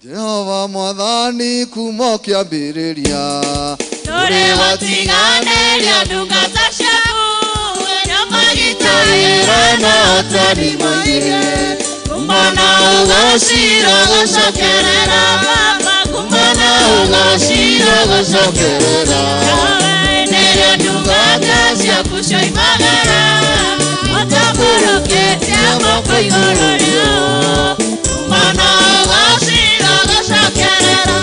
Jehova mwathani kuma kiambiriria turi watiganeria ndungata ciaku nyamagitaira na tani moire kumana ugacira gucokerera baba kumana ugacira gucokerera neria ndungata ciaku cioimagara utaburukite amoko iguru rio kumana ugacira gucokerera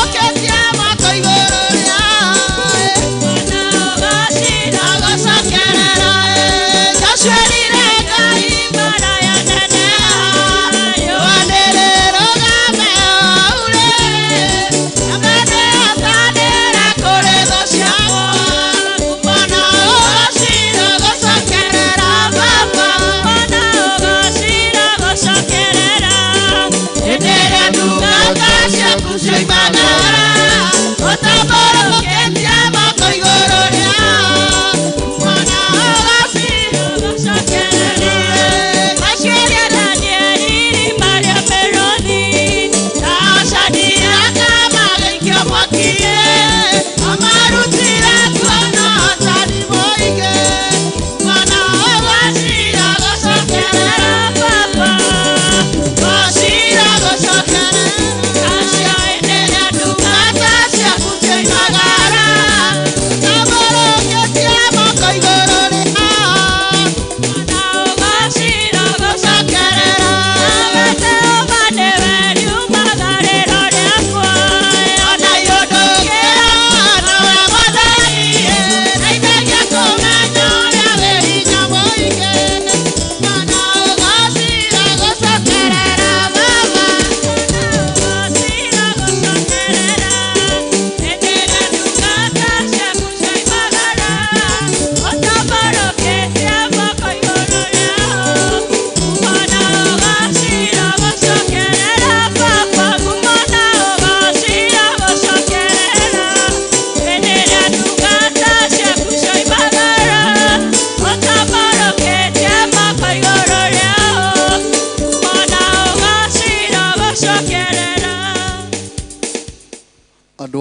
Okay.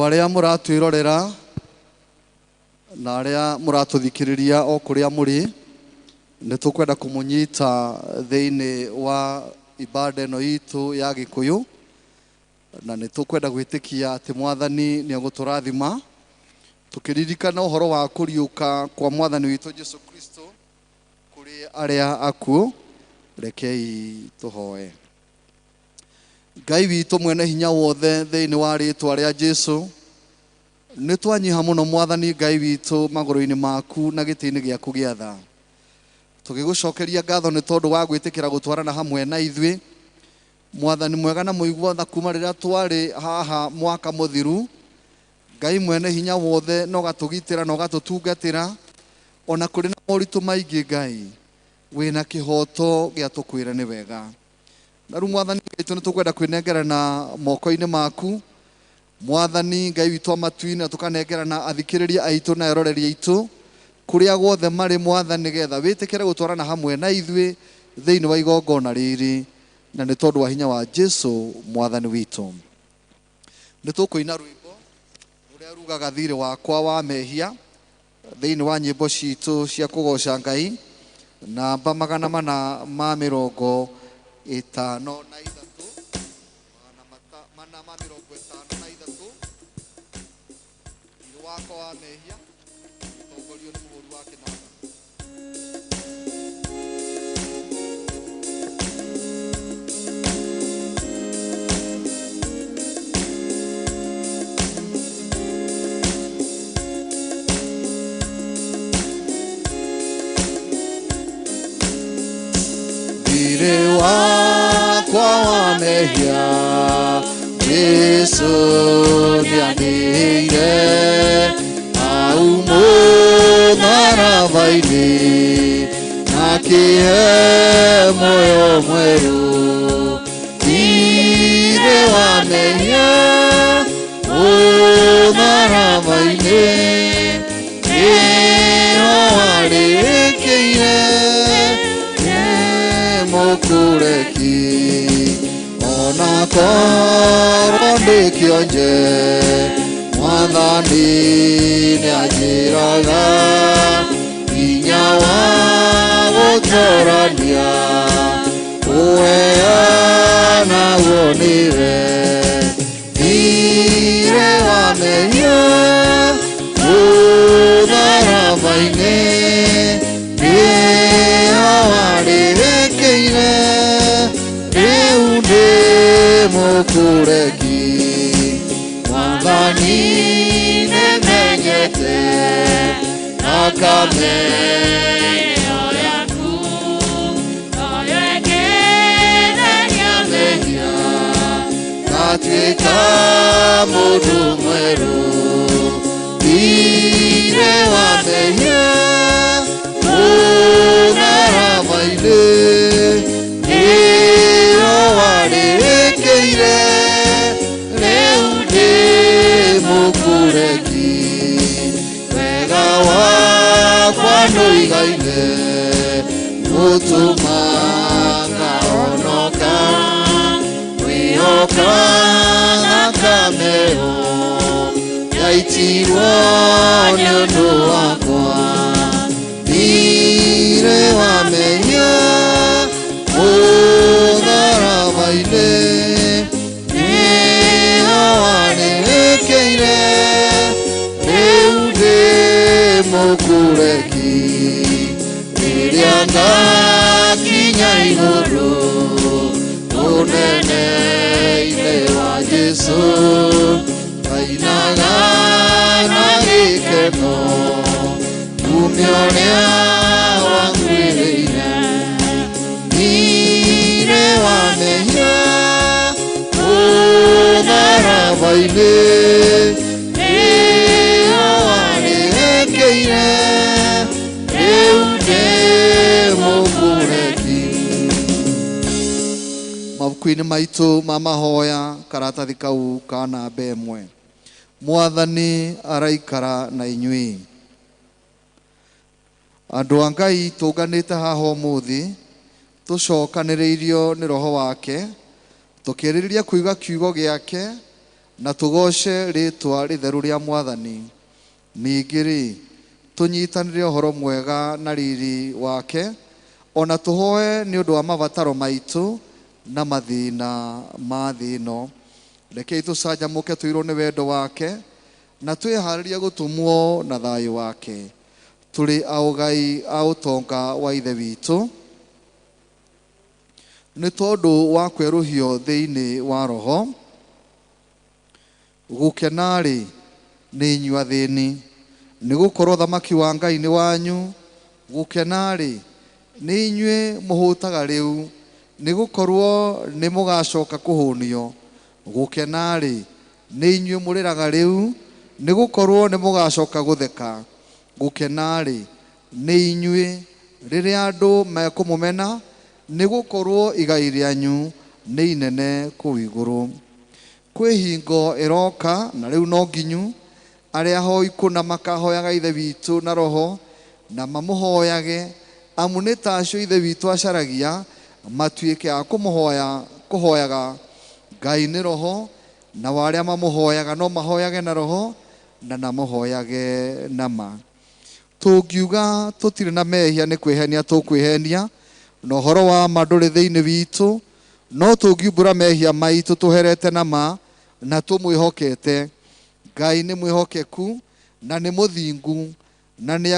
Andu aria muratwirorera na aria muratuthikiriria o kuria muri nitukwenda kumunyita thiini wa ibada ino itu ya Gikuyu na nitukwenda gwitikia ati Mwathani ni aguturathima tukiririkana uhoro wa kuriuka kwa Mwathani witu Jesu Kristo kuri aria akuo. Rekei tuhoe. Ngai witu mwene hinya wothe thiini wa ritwa ria Jesu nitwanyiha muno Mwathani Ngai witu maguru-ini maku na giti-ini giaku gia tha. Tugigucokeria ngatho ni tondu wa gwitikira gutwarana hamwe na ithui Mwathani mwega na muigua tha kuma riria twari haha mwaka muthiru. Ngai mwene hinya wothe no gatugitira no gatutungatira ona kuri na moritu maingi. Ngai wina kihoto gia tukwira ni wega na ru Mwathani Ngai tu nitukwenda kwinengerana moko-ini maku Mwathani Ngai witu amatu-ini tukanengerana athikiriria aitu na eroreri aitu kuria guothe mari Mwathani nigetha witikire gutwarana hamwe na ithui thiini wa igongona riri na ni tondu wa hinya wa Jesu Mwathani witu. Nitukuina rwimbo ruria rugaga thiri wakwa wa mehia thiini wa nyimbo citu cia kugoca Ngai namba 453 thiri wakwa wa mehia tongorio ni muhuri wa kinanda. Thiri wakwa wa mehia Jesu nianire au mutharaba-ini nakihe moyo mweru. Thiri wa mehia mutharaba-ini niho warikiire mukureki ona korwo ndikionje Mwathani ni anjiraga hinya wa gutorania kuheana woniwe. Thiri wa mehia mutharaba-ini niho warikiire riu ndi mukureki. Mwathani nimenyete akameo yaku oyo eketheria mehia ngatuika mundu mweru. Thiri wa mehia mutharaba-ini niho warikiire riu ndi mukureki. Wega wakwa nduigaine gutuma ngahonoka kwihoka gakameo yaitirwo ni undu wakwa. Thiri wa mehia mutharaba-ini niho warikiire riu ndi mukureki. Riria ngakinya iguru unene-ini wa Jesu ngainaga na gikeno umia uria wangwiriire. Thiri wa mehia mutharaba-ini niho warikiire riu ndi mukureki. Mabuku-ini maitu ma mahoya karatathi kau ka namba 1. Mwathani araikara na inyui. Andu a Ngai tunganite haha umuthi tucokaniriirio ni roho wake tukiririria kuiga kiugo giake na tugoce ritwa ritheru ria Mwathani. Ningĩ tunyitanĩre ũhoro mwega na riri wake, ona tũhoe nĩ ũndũ wa mabataro maitũ na mathĩna ma thĩ ĩno. Rekei tũcanjamũke tũirwo nĩ wendo wake na twĩharĩrie gũtũmwo na thayũ wake. Tũrĩ aũgai a ũtonga wa Ithe witũ, nĩ tondũ wa kwerũhio thĩinĩ wa Roho. Gũkena-rĩ nĩ inyuĩ athĩni, nĩ gũkorwo ũthamaki wa Ngai nĩ wanyu. Gũkena-rĩ nĩ inyuĩ mũhũtaga rĩu, nĩ gũkorwo nĩ mũgacoka kũhũnio. Gũkena-rĩ nĩ inyuĩ mũrĩraga rĩu, nĩ gũkorwo nĩ mũgacoka gũtheka. Gũkena-rĩ nĩ inyuĩ rĩrĩa andũ mekũmũmena, nĩ gũkorwo igai rĩanyu nĩ inene kũu igũrũ. Kwĩ hingo ĩroka, na rĩu no nginyu, arĩa ahoi kũna makahoyaga Ithe witũ na Roho, na mamũhoyage, amu nĩ tacio Ithe witũ acaragia, matuĩke a kũhoyaga. Ngai nĩ Roho, na arĩa mamũhoyaga no mahoyage na Roho na namũhoyage na ma. Tũngiuga tũtirĩ na mehia nĩ kwĩhenia tũkwĩhenia, na ũhoro wa ma ndũrĩ thĩinĩ witũ. No tũngiumbũra mehia maitũ tũherete na ma na tũmwĩhokete, Ngai nĩ mwĩhokeku na nĩ mũthingu, na nĩ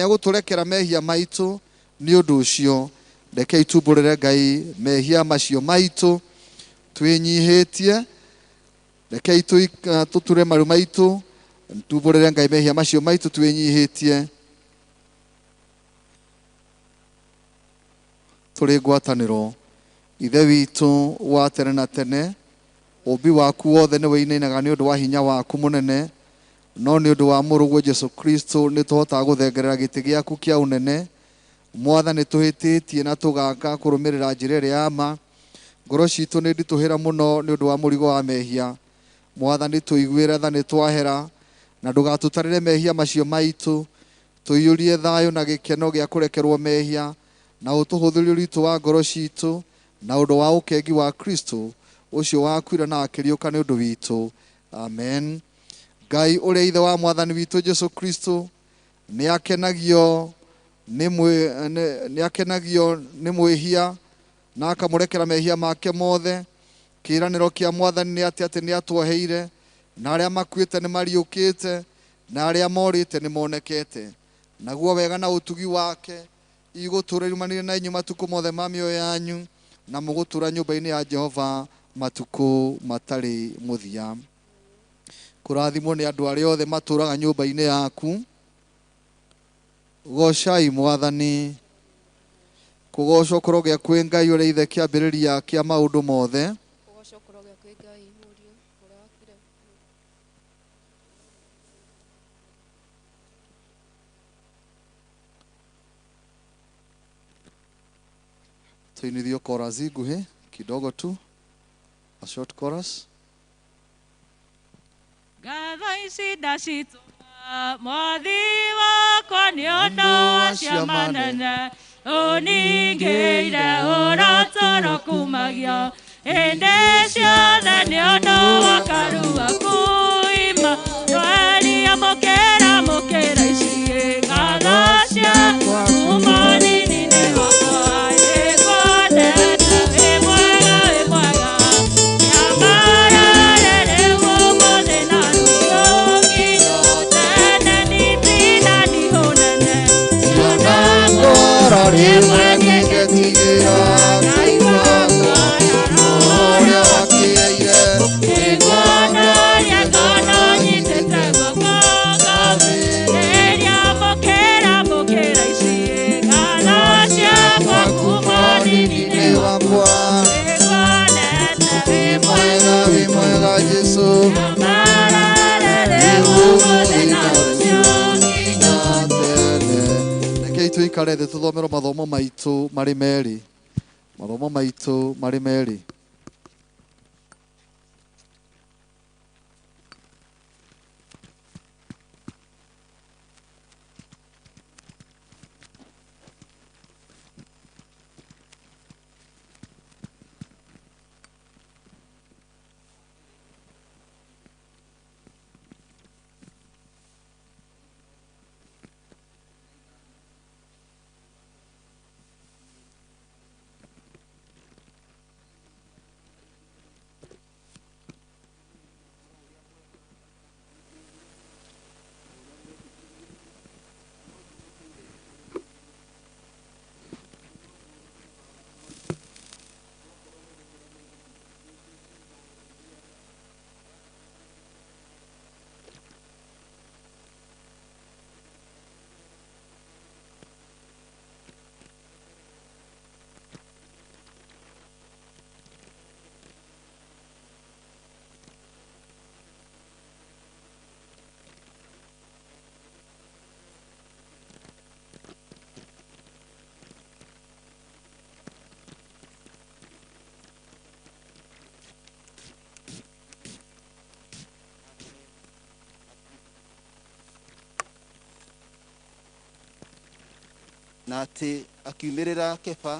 agũtũrekera mehia maitũ. Nĩ ũndũ ũcio rekei tumbũrĩre Ngai mehia macio maitũ twĩnyihĩtie. Rekei tũture maru maitũ, tumbũrĩre Ngai mehia macio maitũ twĩnyihĩtie. Tũrĩ ngwatanĩro Ithe witũ wa tene na tene, ũmbi waku wothe nĩ wĩinainaga nĩ ũndũ wa hinya waku mũnene, no nĩ ũndũ wa mũrũguo Jesũ Kristo nĩ tũhotaga gũthengerera gĩtĩ gĩaku kĩa ũnene. Mwathani, tũhĩtĩtie na tũgaka kũrũmĩrĩra njĩra ĩrĩa ya ma. Ngoro citũ nĩ nditũhĩra mũno nĩ ũndũ wa mũrigo wa mehia. Mwathani, tũiguĩre tha nĩ twahera, na ndũgatũtarĩre mehia macio maitũ. Tũiyũrie thayũ na gĩkeno gĩa kũrekerwo mehia, na ũtũhũthĩrie ũritũ wa ngoro citũ na ũndũ wa ũkengi wa Kristo ũcio wakuire na akĩriũka nĩ ũndũ witũ. Amen. Ngai ũrĩa Ithe wa Mwathani witũ Jesũ Kristo nĩ akenagio nĩ mwĩhia na akamũrekera mehia make mothe. Kĩĩranĩro kĩa Mwathani nĩ atĩ nĩ atuoheire, na arĩa makuĩte nĩ mariũkĩte, na arĩa morĩte nĩ monekete. Naguo wega na ũtugi wake igũtũũra irumanĩrie na inyuĩ matukũ mothe ma mĩoyo yanyu, na mũgũtũũra nyũmba-inĩ ya Jehova matukũ matarĩ mũthia. Kũrathimwo nĩ andũ arĩa othe matũũraga nyũmba-inĩ yaku. Gocai Mwathani. Kũgocwo kũrogĩa kwĩ Ngai ũrĩa Ithe kĩambĩrĩria kĩa maũndũ mothe. Tuinithio chorus nguhĩ kidogo tu, a short chorus. Ngatho ici ndacitũma Mwathi wakwa nĩ ũndũ wa ciama nene ũningĩire ũrotoro kumagio hĩndĩ ciothe nĩ ũndũ wa karua kuima noeria mũkĩra ici ngatho ciakwa kuma nini-inĩ wakwa ĩkwendete wĩ mwega nyambarare rĩu ũmũthĩ na rũciũ nginya tene nĩthina ndihũnene ciona ngoro rĩmwe ngĩgetigĩra Ngai wakwa ũrĩa wakĩire nĩguonaria ngano nyitĩte guoko ngamĩrĩria mũkĩra ici ngatho ciakwa kuma nini-inĩ wakwa ĩkwendete wĩ mwega Jesũ nyambarare rĩu ũmũthĩ na rũciũ nginya tene. Rekei tũikare thĩ tũthomerwo mathomo maitũ marĩ merĩ. Mathomo maitũ marĩ merĩ. na atĩ akiumĩrĩra Kefa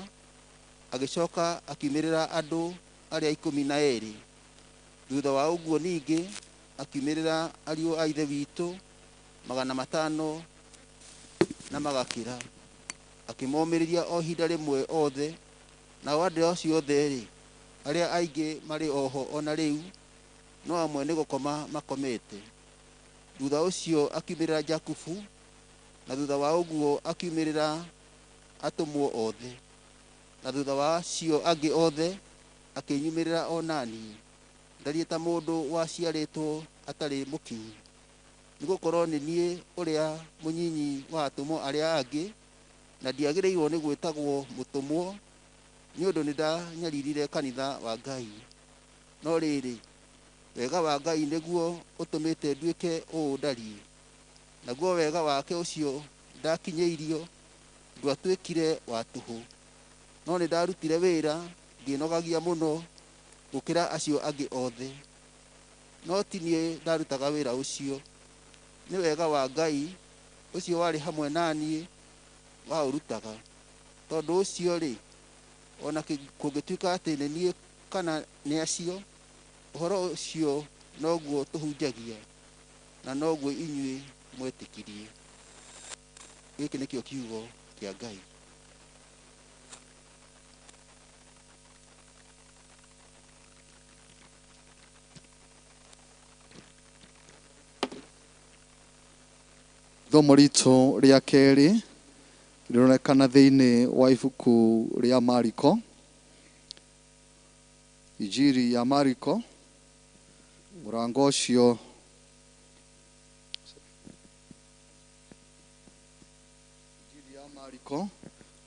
agĩcoka akiumĩrĩra andũ arĩa 12. Thutha wa ũguo ningĩ akiumĩrĩra ariũ a ithe witũ 500 na magakĩra, akĩmomĩrĩria o ihinda rĩmwe othe. Nao andũ acio othe arĩa aingĩ marĩ oho ona rĩu, no amwe nĩ gũkoma makomete. Thutha ũcio akiumĩrĩra Jakubu, na thutha wa ũguo akiumĩrĩra atũmwo othe, na thutha wa acio angĩ othe akĩnyumĩrĩra o naniĩ, ndariĩ ta mũndũ waciarĩtwo atarĩ mũkinyi. Nĩgũkorwo nĩ niĩ ũrĩa mũnyinyi wa atũmwo arĩa angĩ, na ndiagĩrĩirwo nĩ gwĩtagwo mũtũmwo, nĩ ũndũ nĩ ndanyaririre kanitha wa Ngai. No rĩrĩ, wega wa Ngai nĩguo ũtũmĩte nduĩke ũũ ndariĩ. Naguo wega wake ũcio ndakinyĩirio ndwatuĩkire wa tũhũ, no nĩ ndarutire wĩra ngĩnogagia mũno gũkĩra acio angĩ othe. No ti niĩ ndarutaga wĩra ũcio, nĩ wega wa Ngai ũcio warĩ hamwe naniĩ waũrutaga. Tondũ ũcio rĩ, ona kũngĩtuĩka atĩ nĩ niĩ kana nĩ acio, ũhoro ũcio noguo tũhunjagia na noguo inyuĩ mwetĩkirie. Gĩkĩ nĩkĩo kiugo kĩa Ngai. Ithomo ritũ rĩa kerĩ rĩronekana thĩinĩ wa ibuku rĩa Mariko, Injiri ya Mariko, mũrango ũcio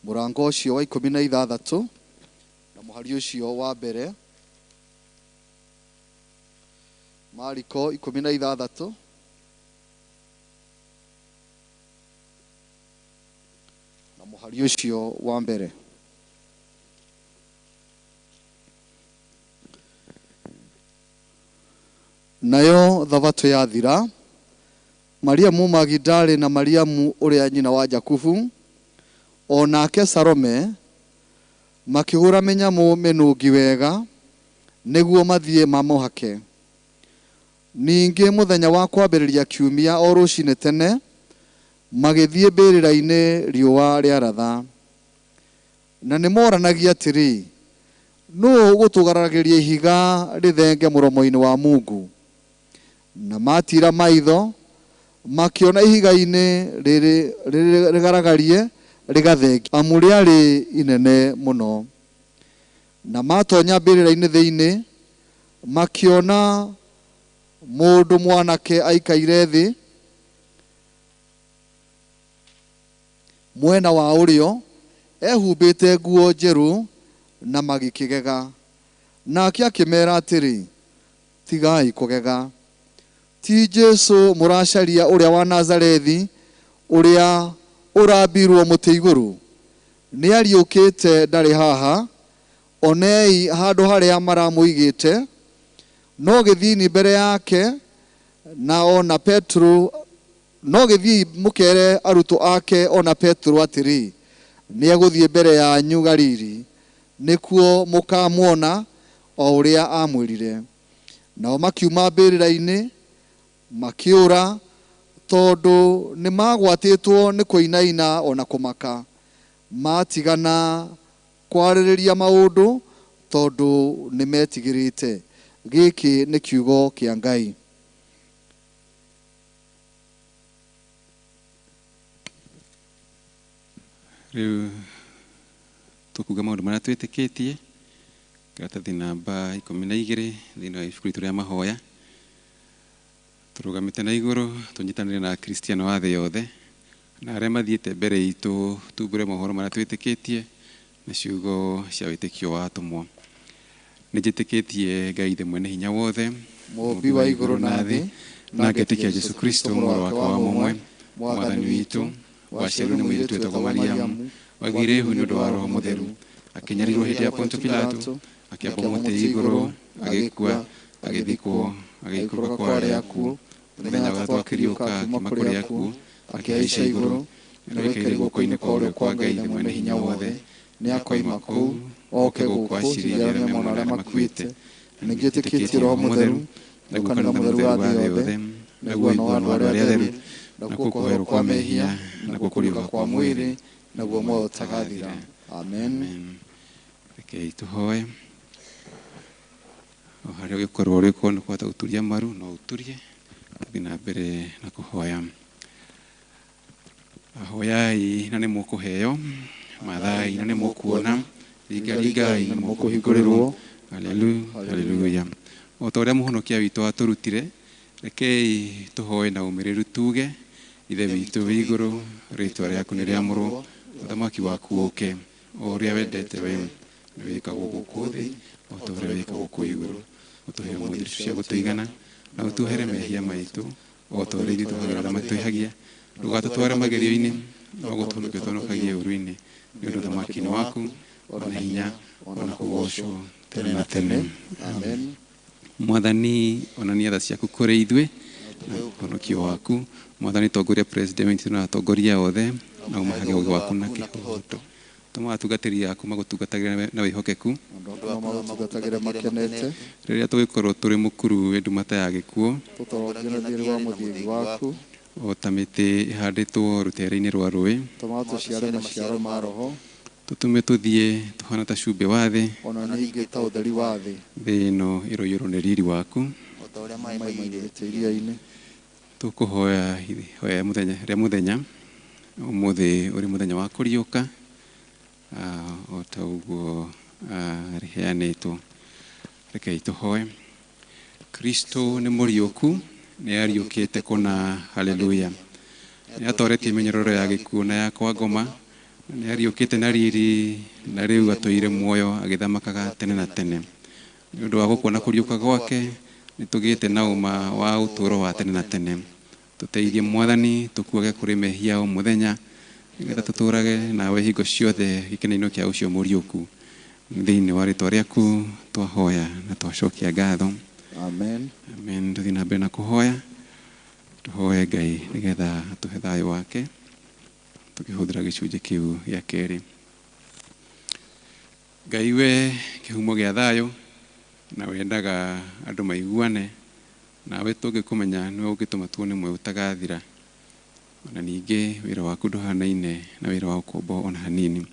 mũrango ũcio wa 16 na mũhari ũcio wa mbere. Mariko 16 na mũhari ũcio wa mbere. Nayo thabatũ yathira, Mariamu Magidali na Mariamu ũrĩa nyina wa Jakubu, o nake Salome makĩgũra mĩnyamũ mĩnungi wega nĩguo mathiĩ mamũhake. Ningĩ mũthenya wa kwambĩrĩria kiumia o rũcinĩ tene magĩthiĩ mbĩrĩra-inĩ riũa rĩaratha, na nĩ moranagia atĩrĩ, nũũ gũtũgaragĩria ihiga rĩthenge mũromo-inĩ wa Mungu? Na matira maitho makĩona ihiga-inĩ rĩgaragarie rĩgathengia, amu rĩarĩ inene mũno. Na matonya mbĩrĩra-inĩ thĩinĩ makĩona mũndũ mwanake aikaire thĩ mwena wa ũrĩo, ehumbĩte nguo njerũ na magĩkĩgega. Nake akĩmera atĩrĩ, tigai kũgega, ti Jesũ mũracaria ũrĩa wa Nazarethi, ũrĩa ũrambirwo mũtĩ igũrũ? Nĩ ariũkĩte, ndarĩ haha. Onei handũ harĩa maramũigĩte. No gĩthiini mbere yake na ona Petro, no gĩthii mũkere arutwo ake ona Petro atĩrĩ, nĩ egũthiĩ mbere yanyu Galili, nĩkuo mũkamuona o ũrĩa amwĩrire. Nao makiuma mbĩrĩra-inĩ makĩũra, tondũ nĩ magwatĩtwo nĩ kũinaina ona kũmaka. Matigana kwarĩrĩria maũndũ tondũ nĩ metigĩrĩte. Gĩkĩ nĩ kiugo kĩa Ngai. Rĩu tũkuga maũndũ marĩa twĩtĩkĩtie, karatathi namba 12 thĩinĩ wa ibuku ritũ rĩa mahoya. Tũrũgamĩte na igũrũ tũnyitanĩre na Akristiano a thĩ yothe na arĩa mathiĩte mbere itũ, tumbũre mohoro marĩa twĩtĩkĩtie na ciugo cia wĩtĩkio wa atũmwo. Nĩ njĩtĩkĩtie Ngai Ithe mwene hinya wothe, mũmbi wa igũrũ na thĩ, na ngetĩkia Jesũ Kristo mũrũ wake wa mũmwe, mwathani witũ, waciarwo nĩ mũirĩtu wĩtagwo Mariamu, wagĩire ihu nĩ ũndũ wa Roho Mũtheru, akĩnyarirwo hĩndĩ ya Pontio Pilato, akĩambwo mũtĩ igũrũ, agĩkua, agĩthikwo, agĩikũrũka kwa arĩa akuũ, mũthenya wa gatatũ akĩriũka akiuma kũrĩ akuũ, akĩhaica igũrũ, wĩkĩire guoko-inĩ kwa ũrĩo kwa Ngai Ithe mwene hinya wothe nĩ akoima kũu oke gũkũ acirĩrie arĩa mema na arĩa makuĩte ningĩ ĩtĩkĩtie Roho Mũtheru na kanitha mũtheru wa thĩ yothe naguo ithũano wa andũ arĩa atheru nakuo kũhoerwo kwa mehia nakuo kũriũka kwa mwĩrĩ naguo muoyo ũtagathira. Amen. Rekei tũhoe. O harĩa ũgĩkorwo ũrĩ kuo nĩ kũhota gũturia maru no ũturie thiĩ na mbere na kũhoya. Ahoyai na nĩ mũkũheo, mathai na nĩ mũkuona, ringai na nĩ mũkũhingũrĩrwo. Haleluya. O ta ũrĩa mũhonokia witũ atũrutire, rekei tũhoe na ũmĩrĩru tuge. Ithe witũ wĩ igũrũ, rĩĩtwa rĩaku nĩ rĩamũrwo, ũthamaki waku ũũke, o ũrĩa wendete we nĩ wĩkagwo gũkũ thĩ o ta ũrĩa wĩkagwo kũu igũrũ. Ũtũhe ũmũthĩ cia gũtũigana na ũtuohere mehia maitũ o ta ũrĩa ithuĩ tũhagĩra arĩa matwĩhagia. Ndũgatũtware magerio-inĩ no gũtũhonokia ũtũhonokagie ũũru-inĩ, nĩ ũndũ ũthamaki nĩ waku ona hinya ona kũgocwo tene na tene. Amen. Mwathani onania tha ciaku kũrĩ ithuĩ na ũhonokio waku. Mwathani tongoria president na atongoria othe na ũmahage ũũgĩ waku na kĩhooto. Tũma atungatĩri aku magũtungatagĩre na wĩhokeku rĩrĩa tũgĩkorwo tũrĩ mũkuru wĩ ndumata ya gĩkuũ o ta mĩtĩ ĩhandĩtwo rũtere-inĩ rwa rũĩ. Tũtũme tũthiĩ tũhana ta cumbĩ wa thĩ, thĩ ĩno ĩroiyũrwo nĩ riri waku. Tũkũhoya rĩa mũthenya ũmũthĩ ũrĩ mũthenya wa kũriũka o ta ũguo rĩheanĩtwo. Rekei tũhoe. Kristo nĩ mũriũku, nĩ ariũkĩte kũna. Haleluya. Nĩ atoretie mĩnyororo ya gĩkuũ na ya kwa ngoma, nĩ ariũkĩte na riri na rĩu atũire muoyo agĩthamakaga tene na tene. Nĩ ũndũ wa gũkuona kũriũka gwake nĩ tũgĩte na ũma wa ũtũũro wa tene na tene. Tũteithie Mwathani tũkuage kũrĩ mehia o mũthenya nĩgetha tũtũũrage nawe hingo ciothe gĩkeno-inĩ kĩa ũcio mũriũku. Thĩinĩ wa rĩĩtwa rĩaku twahoya na twacokia ngatho. Amen. Amen. Tũthiĩ na mbere na kũhoya. Tũhoe Ngai nĩgetha atũhe thayũ wake tũkĩhũthĩra gĩcunjĩ kĩu gĩa kerĩ. Ngai we kĩhumo gĩa thayũ na wendaga andũ maiguane, nawe tũngĩkũmenya nĩwe ũngĩtũma tuone muoyo ũtagathira. Ona ningĩ wĩra waku ndũhanaine na wĩra wa ũkombo ona hanini.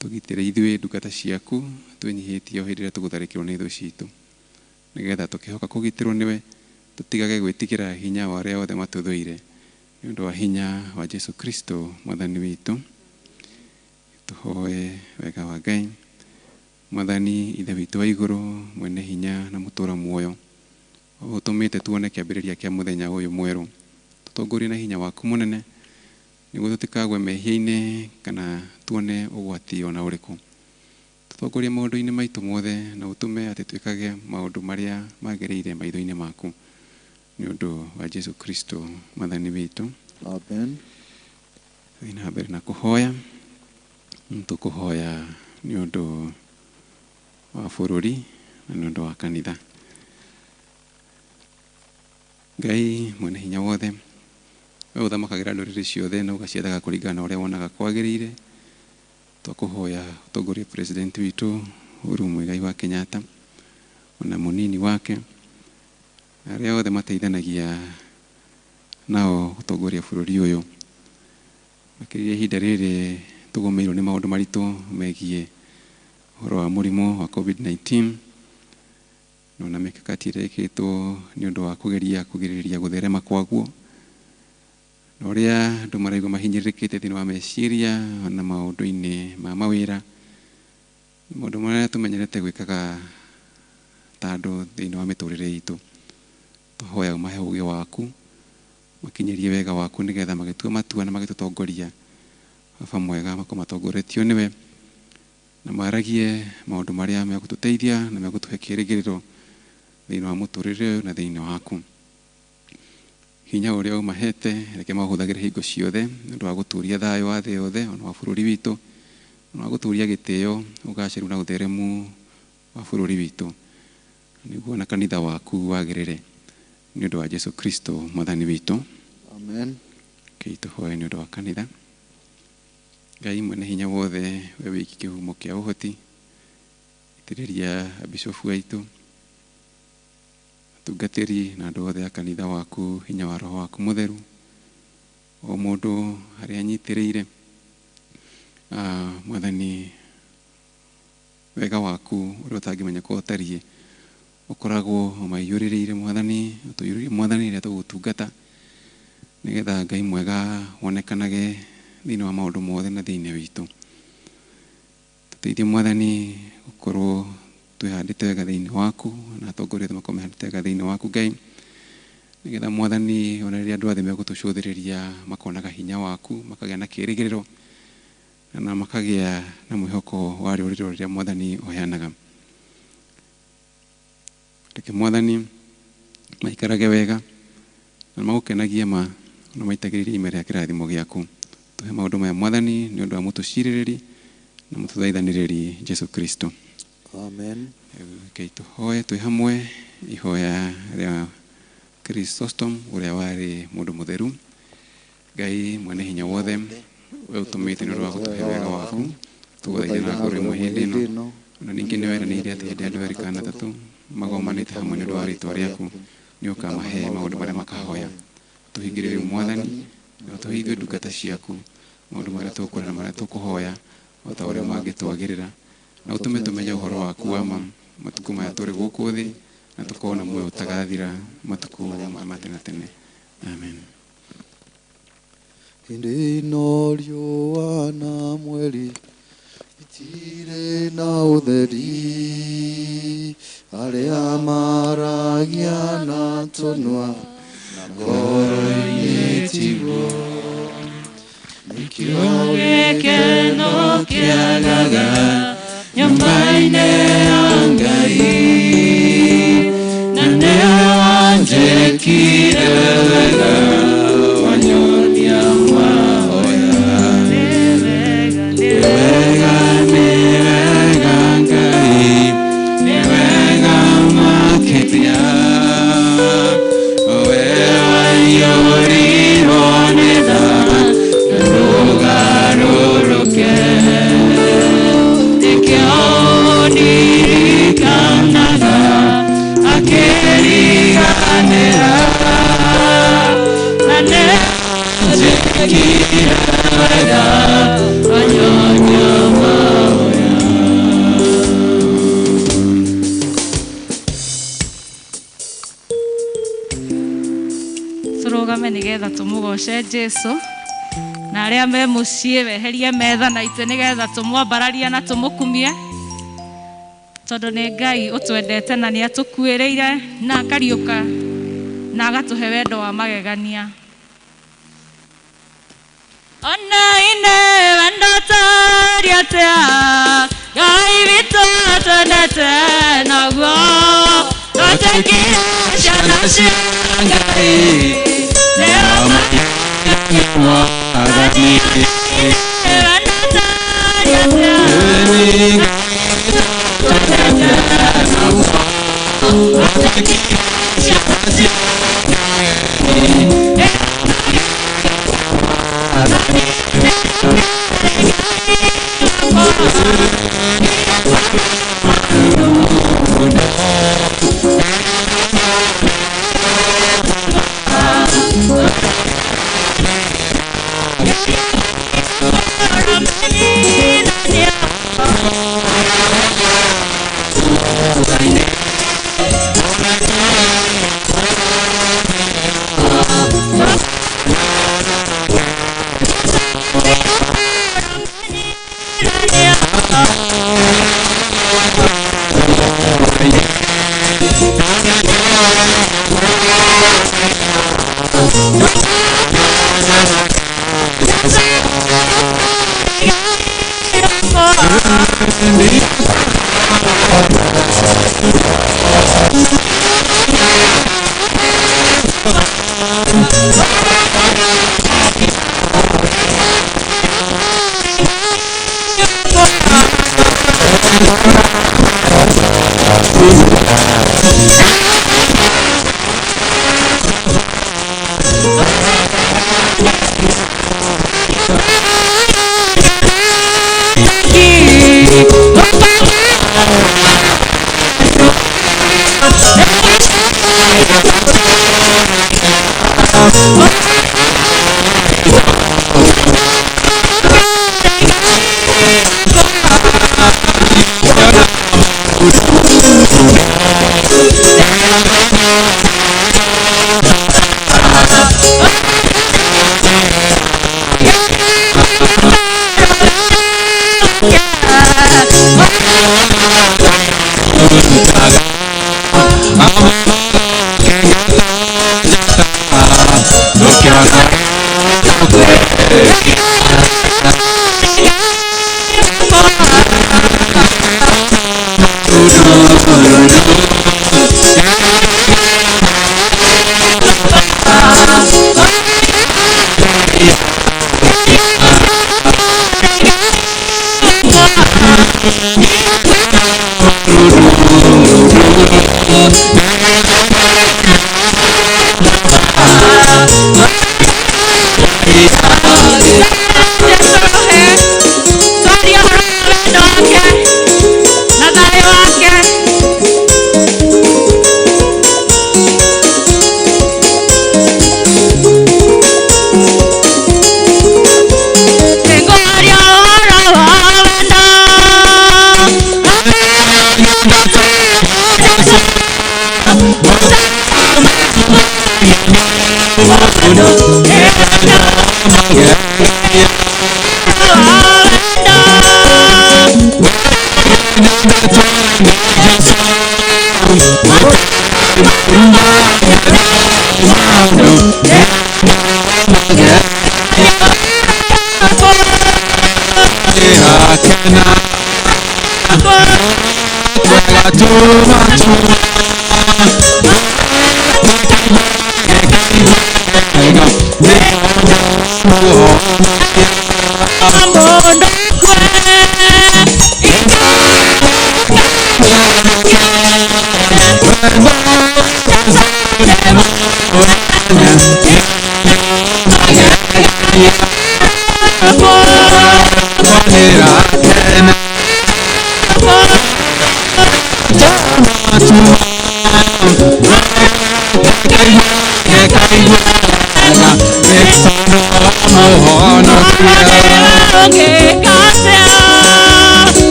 Tũgitĩre ithuĩ ndungata ciaku twĩnyihĩtie o hĩndĩ ĩrĩa tũgũtharĩkĩrwo nĩ thũ citũ, nĩgetha tũkĩhoka kũgitĩrwo nĩwe tũtigage gwĩtigĩra hinya wa arĩa othe matũthũire, nĩ ũndũ wa hinya wa Jesu Kristo Mwathani witũ. Tũhoe wega wa Ngai. Mwathani Ithe witũ wa igũrũ, mwene hinya na mũtũũra muoyo, ũtũmĩte tuone kĩambĩrĩria kĩa mũthenya ũyũ mwerũ. Tũtongorie na hinya waku mũnene nĩguo tũtikagwe mehia-inĩ kana tuone ũgwati ona ũrĩkũ. Tũtongorie maũndũ-inĩ maitũ mothe na ũtũme atĩ twĩkage maũndũ marĩa magĩrĩire maitho-inĩ maku, nĩ ũndũ wa Jesu Kristo Mwathani witũ. Amen. Thiĩ na mbere na kũhoya. Tũkũhoya nĩ ũndũ wa bũrũri na nĩ ũndũ wa kanitha. Ngai mwene hinya wothe, we ũthamakagĩra ndũrĩrĩ ciothe na ũgaciathaga kũringana na ũrĩa wonaga kwagĩrĩire. Twakũhoya ũtongorie president witũ Uhuru Muigai wa Kenyatta ona mũnini wake, arĩa othe mateithanagia nao gũtongoria bũrũri ũyũ, makĩria ihinda rĩrĩ tũgũmĩirwo nĩ maũndũ maritũ megiĩ ũhoro wa mũrimũ wa COVID-19 na mikakati ĩrĩa ĩkĩrĩtwo nĩ ũndũ wa kũgeria kũgirĩrĩria gũtherema kwaguo, na ũrĩa andũ maraigua mahinyĩrĩrĩkĩte thĩinĩ wa meciria na maũndũ-inĩ ma mawĩra, maũndũ marĩa tũmenyerete gwĩkaga ta andũ thĩinĩ wa mĩtũrĩre itũ. Tũhoya ũmahe ũũgĩ waku, makinyĩrie wega waku nĩgetha magĩtua matua na magĩtũtongoria baba mwega makomatongoretio nĩwe, na maragie maũndũ marĩa megũtũteithia na megũtũhe kĩĩrĩgĩrĩro thĩinĩ wa mũtũrĩre na thĩinĩ waku. Hinya ũrĩa ũmahete reke mahũthagĩre hingo ciothe nĩ ũndũ wa gũtũũria thayũ wa thĩ yothe ona wa bũrũri witũ, na wa gũtũũria gĩtĩo, ũgacĩru na ũtheremu wa bũrũri witũ, nĩguo na kanitha waku wagĩrĩre, nĩ ũndũ wa Jesu Kristo Mwathani witũ. Amen. Kei tũhoe nĩ ũndũ wa kanitha. Ngai mwene hinya wothe we wiki kihumo kia uhoti itiriria bishofu waitu tungatiri na andu othe a kanitha waku hinya wa roho waku mutheru o mundu hari anyitiriire mwathani wega waku uri utangimenya ko utarie ukoragwo maiyuririire mwathani utuyuririe mwathani ria tugutungata nigetha Ngai mwega wonekanage thiini wa maundu mothe na thiini witu tuteithie mwathani ukorwo twihandite wega thiini waku na atongoria tu makome handite wega thiini waku Ngai nigetha mwathani ona riria andu othe megutucuthiriria makonaga hinya waku makagia na kirigiriro na makagia na mwihoko wa ruriro riria mwathani oheanaga reke mwathani maikarage wega na magukenagia na maitagiririe ime ria kirathimo giaku tuhe maundu maya mwathani ni undu wa mutuciririri na mututhaithaniriri Jesu Kristo. Amen. Kei tuhoe twi hamwe ihoya ria Christostom uria wari mundu mutheru Ngai mwene hinya wothe we utumite ni undu wa gutuhe wega waku tuguthaithana kuri mwe hindi ino na ningi ni weranire ati hindi andu erikana tatu magomanite hamwe ni undu wa ritwa riaku ni ukamahe maundu maria makahoya tuhingirire mwathani na tuhithwe ndungata ciaku maundu maria tukwenda na maria tukuhoya o ta uria mangitwagirira na utume tumenye uhoro waku wa matuku maya turi guku thi na tukona muoyo utagathira matuku ma tene tene. Amen. Hindi ino riũa na mweri itirĩ na ũtheri arĩa maragia na tũnua ngoro-inĩ tiguo nĩkĩo gĩkeno kĩagaga nyũmba-inĩ ya Ngai na nĩ wanjĩkire wega wanyonia mahoya nĩ wega Ngai nĩ wega makĩria we waiyũrirwo nĩ tha ndũgarũrũke nĩkĩo ndirikanaga akĩriganĩra na nĩ anjĩkire wega wanyonia mahoya. Tũrũgame nĩgetha tũmũgoce Jesu na arĩa me mũciĩ weherie metha na itĩ nĩgetha tũmwambararie na tũmũkumie tondũ nĩ Ngai ũtwendete na nĩ atũkuĩrĩire na akariũka na agatũhe wendo wa magegania. Ona-inĩ wendo tũũria atĩa Ngai witũ atwendete naguo tũtekire ciana cia Ngai nĩo magegania mwathani wendo tũũria atĩa atwendete naguo tũtekire ciana cia Ngai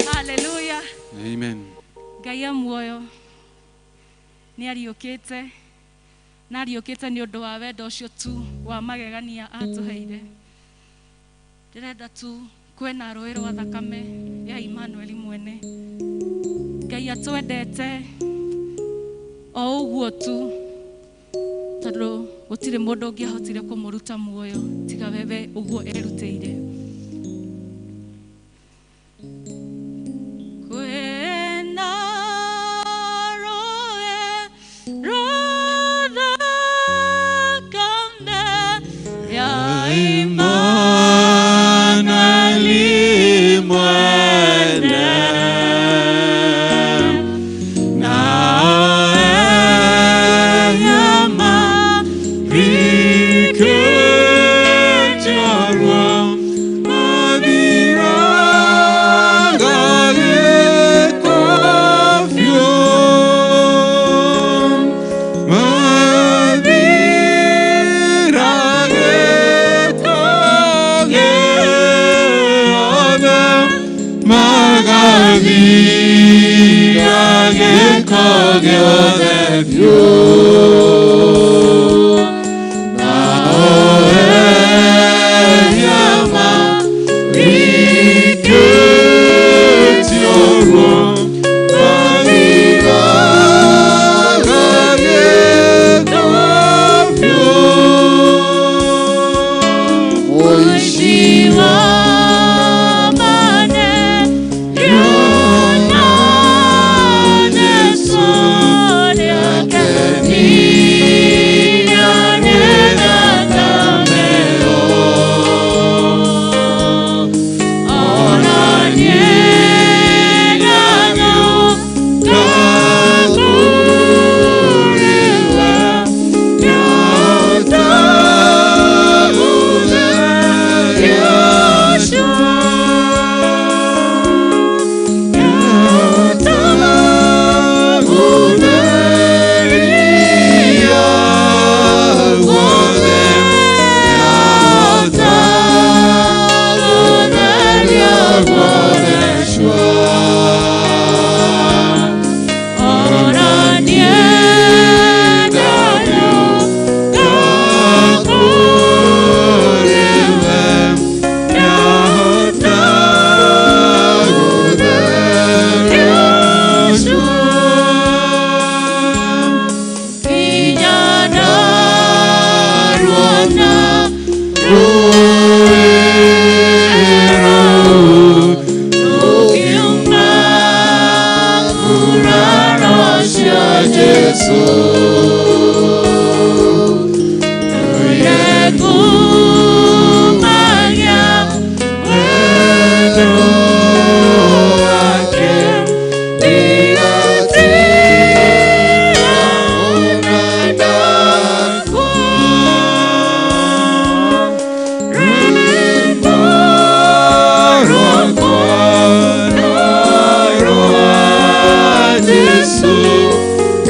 Hallelujah. muoyo ni ariukite na ariukite ni undu wa wendo ucio tu wa magegania atuheire. Ndirenda tu kwena rũĩ rwa thakame ya Emmanuel mwene. Ngai atwendete o ũguo tu, tondũ gũtirĩ mũndũ ũngĩahotire kũmũruta muoyo tiga wewe ũguo erutĩire. Kwena rũĩ rwa thakame ya Emmanuel mwene.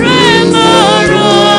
Remember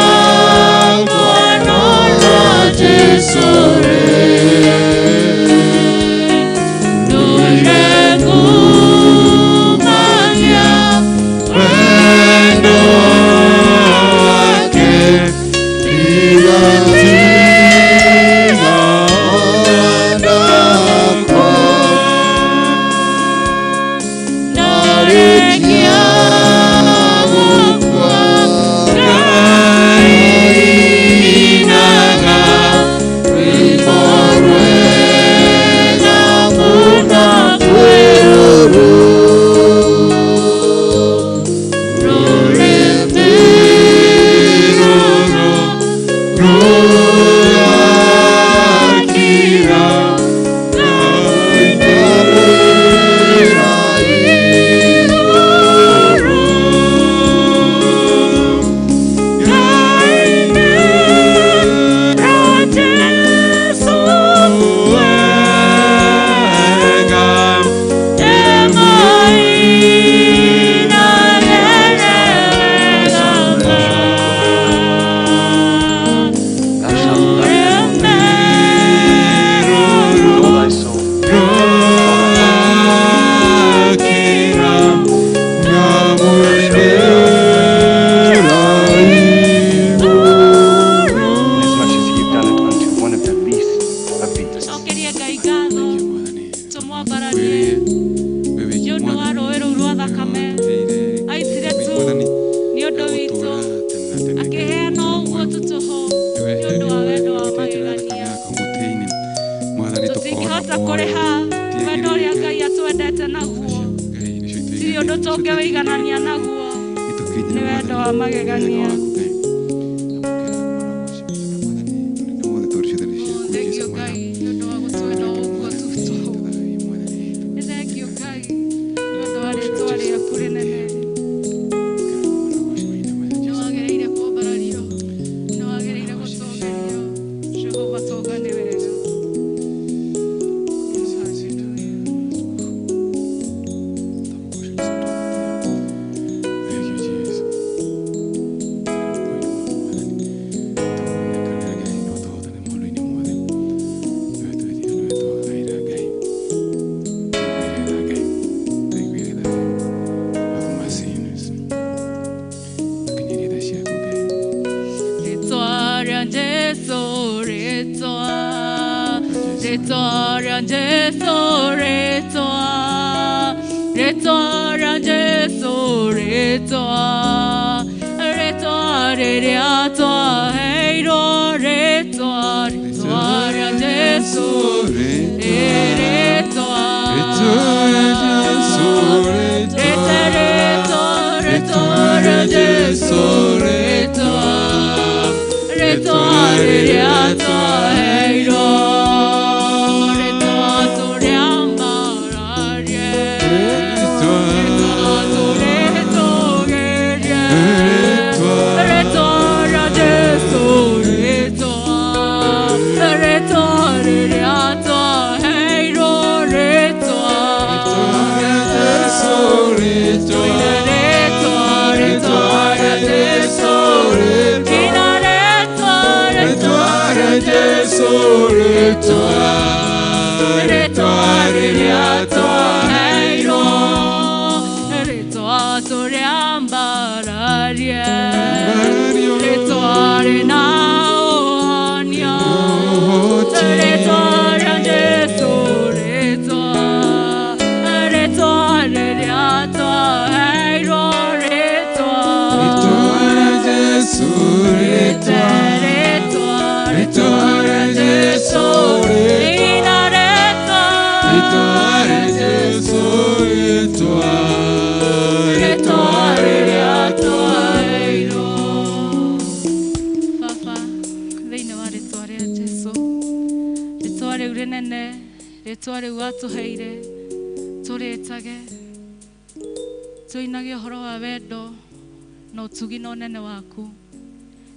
nĩ wendo wa magegania. Thengio Ngai nĩ ũndũ wa gũtwenda ũguo tũtũ. Nĩ thengio Ngai nĩ ũndũ wa rĩĩtwa rĩaku rĩnene. Nĩ wagĩrĩire kwambarario, nĩ wagĩrĩire gũtongerio. Jehova tonga nĩ wega.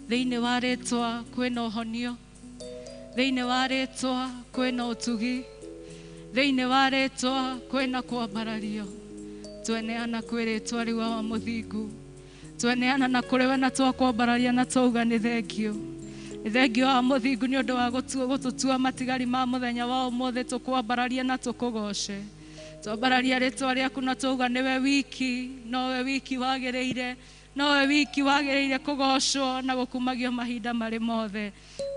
Thĩinĩ wa rĩtwa kwĩna ũhonio, thĩinĩ wa rĩtwa kwĩna ũtugi, thĩinĩ wa rĩtwa kwĩna kwambarario. Tweneana kwĩ rĩtwa rĩu wa mũthingu, tweneana na kũrĩ we na twakwambararia na twauga nĩ thengio. Nĩ thengio wa mũthingu nĩ ũndũ wa gũtũtua matigari ma mũthenya wa ũmũthĩ, tũkwambararia na tũkũgoce. Twambararia rĩtwa rĩaku na twauga nĩwe wiki, nowe wiki wagĩrĩire, nowe wiki wagĩrĩire kũgocwo na gũkumagio mahinda marĩ mothe.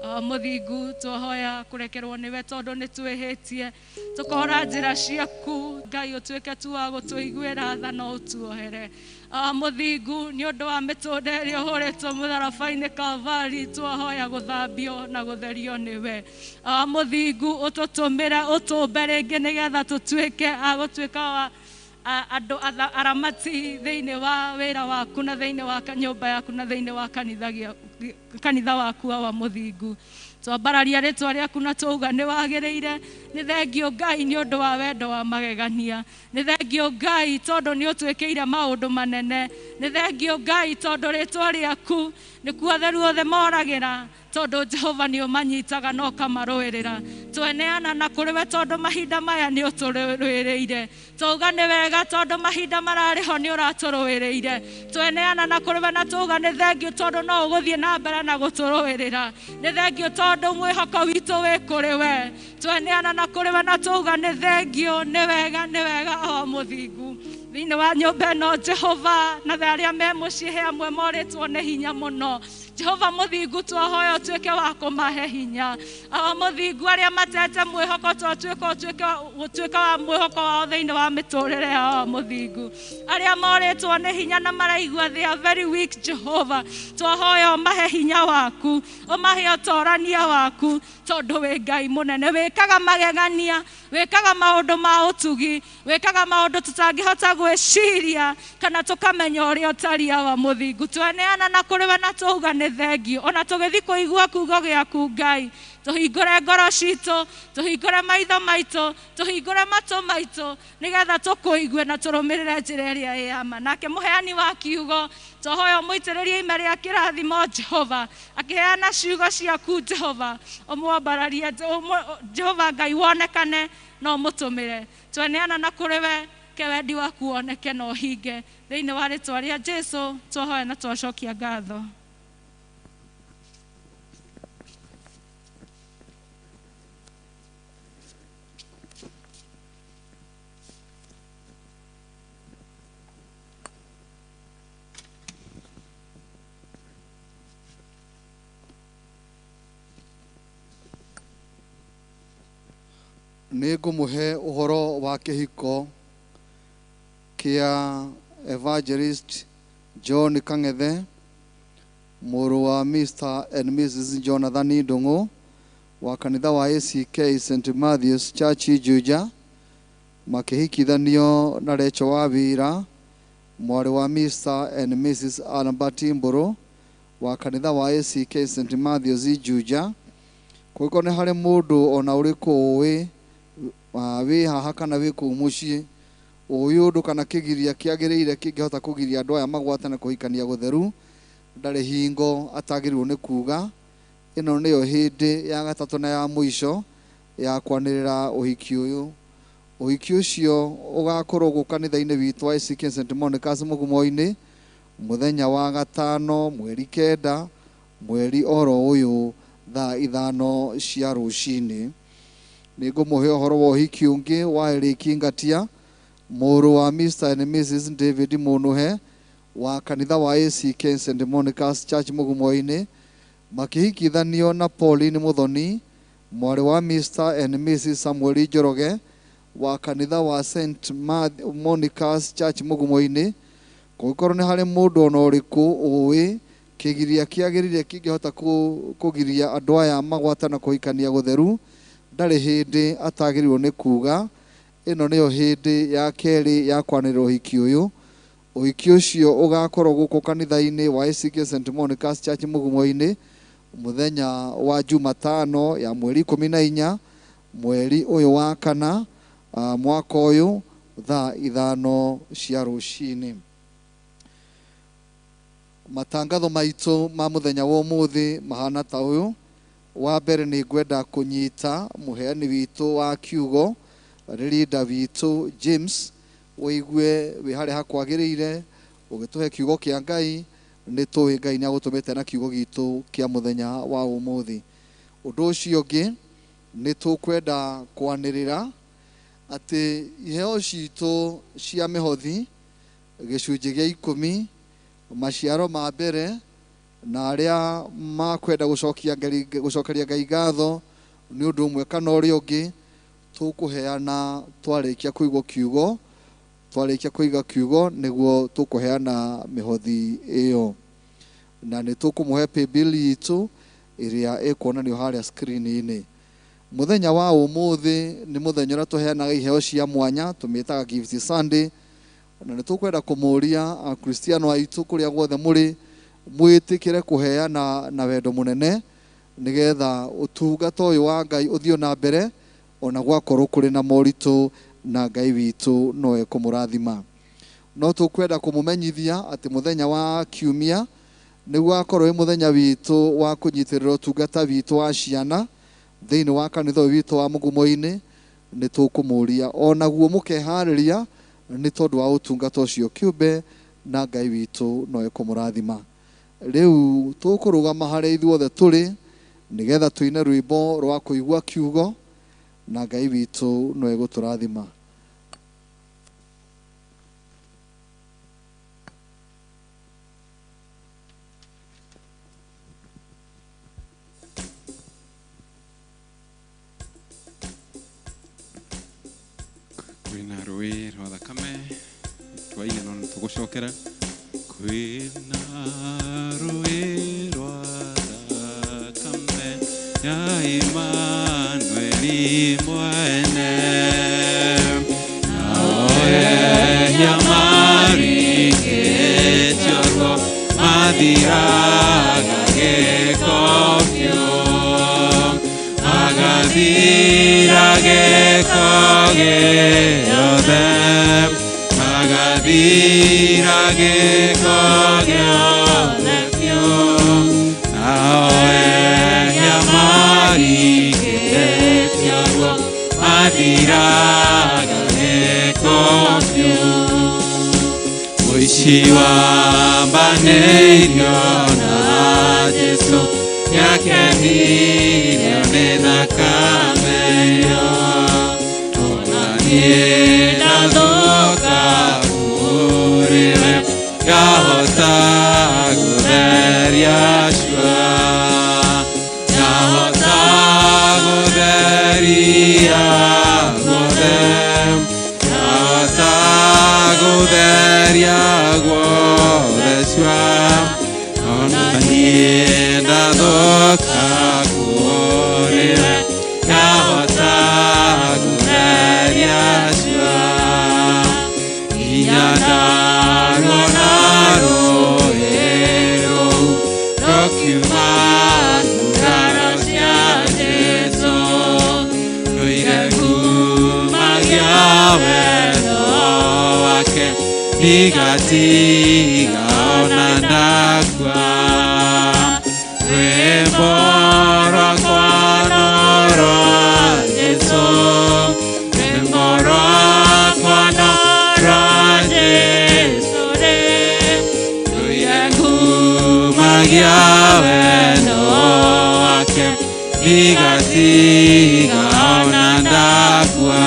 Mũthingu twahoya kũrekerwo nĩwe tondũ nĩ twĩhĩtie, tũkora njĩra ciaku. Ngai ũtuĩke tu wa gũtũiguĩra tha no ũtuohere. Mũthingu nĩ ũndũ wa mĩtũnda ĩrĩa ũhũrĩtwo mũtharaba-inĩ Kalvari, twahoya gũthambio na gũtherio nĩwe. Mũthingu ũtũtũmĩre, ũtũmbe rĩngĩ nĩgetha tũtuĩke agũtuĩka andũ aramati thĩinĩ wa wĩra waku na thĩinĩ wa nyũmba yaku na thĩinĩ wa kanitha waku wa mũthingu. Twambararia rĩtwa rĩaku na twauga nĩ wagĩrĩire. Nĩ thengio Ngai nĩ ũndũ wa wendo wa magegania. Nĩ thengio Ngai tondũ nĩ ũtwĩkĩire maũndũ manene. Nĩ thengio Ngai tondũ rĩtwa rĩaku nĩkuo atheru othe moragĩra, tondũ Jehova nĩ ũmanyitaga na ũkamarũĩrĩra. Tweneana na kũrĩ we tondũ mahinda maya nĩ ũtũrũĩrĩire. Twauga nĩ wega tondũ mahinda mararĩ ho nĩ ũratũrũĩrĩire. Tweneana na kũrĩ we na twauga nĩ thengio tondũ no ũgũthiĩ na mbere na gũtũrũĩrĩra. Nĩ thengio tondũ mwĩhoko witũ wĩ kũrĩ we. Tweneana na kũrĩ we na twauga nĩ thengio, nĩ wega o mũthingu. Thĩinĩ wa nyũmba ĩno Jehova, na arĩa me mũciĩ he amwe morĩtwo nĩ hinya mũno. Jehova mũthingu twahoya ũtuĩke wa kũmahe hinya. Mũthingu arĩa matete mwĩhoko ũtuĩke wa mwĩhoko wao thĩinĩ wa mĩtũrĩre yao mũthingu. Arĩa morĩtwo nĩ hinya na maraigua they are very weak, Jehova twahoya ũmahe hinya waku, ũmahe ũtorania waku, tondũ wĩ Ngai mũnene, wĩkaga magegania, wĩkaga maũndũ ma ũtugi, wĩkaga maũndũ tũtangĩhota gwĩciria kana tũkamenya ũrĩa ũtaria wa mũthingu. Tweneana na kũrĩ we na tũuga nĩ thengio. Ona tũgĩthiĩ kũigua kiugo gĩaku Ngai, tũhingũre ngoro citũ, tũhingũre maitho maitũ, tũhingũre matũ maitũ, nĩgetha tũkũigue na tũrũmĩrĩre njĩra ĩrĩa ĩ ya ma. Nake mũheani wa kiugo tũhoya ũmũitĩrĩrie ime rĩa kĩrathimo Jehova, akĩheana ciugo ciaku Jehova, ũmwambararie Jehova Ngai wonekane na ũmũtũmĩre. Tweneana na kũrĩ we, ke wendi waku woneke na ũhinge. Thĩinĩ wa rĩĩtwa rĩa Jesũ twahoya na twacokia ngatho. Nĩngũmũhe ũhoro wa kĩhiko kĩa Evangelist John Kang'ethe, mũrũ wa Mr. and Mrs. Jonathan Ndung'u wa kanitha wa ACK St. Matthew's Church Juja, makĩhikithanio na Rachel wa Wĩra, mwarĩ wa Mr. and Mrs. Albert Mburu wa kanitha wa ACK St. Matthew's Juja. Kũgĩkorwo nĩ harĩ mũndũ ona ũrĩkũ ũĩ wĩ haha kana wĩ kũu mũciĩ ũyũ ũndũ kana kĩgiria kĩagĩrĩire kĩngĩhota kũgiria andũ aya magwatane kũhikania gũtheru, ndarĩ hingo atagĩrĩirwo nĩ kuga. Ĩno nĩyo hĩndĩ ya gatatũ na ya mũico ya kwanĩrĩra ũhiki ũyũ. Ũhiki ũcio ũgakorwo gũkũ kanitha-inĩ witũ wa ACK St. Monica's Mugumo-ini mũthenya wa gatano mweri 9 mweri oro ũyũ thaa 5 cia rũcinĩ. Nĩngũmũhe ũhoro wa ũhiki ũngĩ wa Eric Ngatia, mũrũ wa Mr. and Mrs. David Mũnũhe wa kanitha wa ACK St. Monica's Church Mugumo-ini, makĩhikithanio na Pauline Muthoni, mwarĩ wa Mr. and Mrs. Samuel Njoroge wa kanitha wa St. Monica's Church Mugumo-ini. Kũgĩkorwo nĩ harĩ mũndũ ona ũrĩkũ ũĩ kĩgiria kĩagĩrĩire kĩngĩhota kũgiria andũ aya magwatana kũhikania gũtheru, ndarĩ hĩndĩ atagĩrĩirwo nĩ kuga. Ĩno nĩyo hĩndĩ ya kerĩ ya kwanĩrĩra ũhiki ũyũ. Ũhiki ũcio ũgakorwo gũkũ kanitha-inĩ wa ACK St. Monica's Church Mugumo-ini mũthenya wa Jumatano ya mweri 14 mweri ũyũ wa kana mwaka ũyũ thaa 5 cia rũcinĩ. Matangatho maitũ ma mũthenya wa ũmũthĩ mahana ta ũyũ. Wa mbere nĩ ngwenda kũnyita mũheani witũ wa kiugo, leader witũ James, ũigue wĩ harĩa hakwagĩrĩire ũgĩtũhe kiugo kĩa Ngai. Nĩ tũĩ Ngai nĩ agũtũmĩte na kiugo gitũ kĩa mũthenya wa ũmũthĩ. Ũndũ ũcio ũngĩ nĩ tũkwenda kwanĩrĩra atĩ iheo citũ cia mĩhothi gĩcunjĩ gĩa 10 maciaro ma mbere na arĩa makwenda gũcokeria Ngai ngatho nĩ ũndũ ũmwe kana ũrĩa ũngĩ, tũkũheana twarĩkia kũigwo kiugo, twarĩkia kũiga kiugo nĩguo tũkũheana mĩhothi ĩyo. Na nĩ tũkũmũhe paybill itũ ĩrĩa ĩkuonanio harĩa screen-inĩ. Mũthenya wa ũmũthĩ nĩ mũthenya ũrĩa tũheanaga iheo cia mwanya, tũmĩtaga Gift Sunday. Na nĩ tũkwenda kũmũria akristiano aitũ kũrĩa guothe mũrĩ mwĩtĩkĩre kũheana na wendo mũnene, nĩgetha ũtungata ũyũ wa Ngai ũthiĩ na mbere ona gwakorwo kũrĩ na moritũ, na Ngai witũ no ekũmũrathima. No tũkwenda kũmũmenyithia atĩ mũthenya wa kiumia nĩguo akorwo wĩ mũthenya witũ wa kũnyitĩrĩra ũtungata witũ wa ciana thĩinĩ wa kanitha ũyũ witũ wa Mugumo-ini. Nĩ tũkũmũria onaguo mũkeharĩria nĩ tondũ wa ũtungata ũcio kĩũmbe, na Ngai witũ no ekũmũrathima. Rĩu tũkũrũgama harĩa ithuothe tũrĩ nĩgetha tũine rwĩmbo rwa kũigua kiugo, na Ngai witũ no egũtũrathima. Kwĩna rũĩ rwa thakame twaine no nĩ tũgũcokera. Kwĩna rũĩ rwa thakame ya Emmanueli mwene nawe mathiraga gĩko biũ magathira gĩko gĩothe magathira gĩko gĩothe biũ nao ehia marigĩtio guo mathiraga gĩko biũ ũici wambanĩirio na Jesũ nĩakenirio nĩ thakame ĩyo ona niĩ ndathũka kũrĩwe ngahota gũtheria cua ngahota gũtheria guothe ngahota gũtheria guothe cua ona niĩ ndathũka kũrĩwe ngahota gũtheria cua nginya ndarwona rũĩ rũu rũkiuma nguraro cia Jesũ rũire ngumagia wendo wake ndigatiga ona ndakua rwĩmbo rwakwa no rwa Jesũ rwĩmbo rwakwa no rwa Jesũ rũire ngumagia wendo wake ndigatiga ona ndakua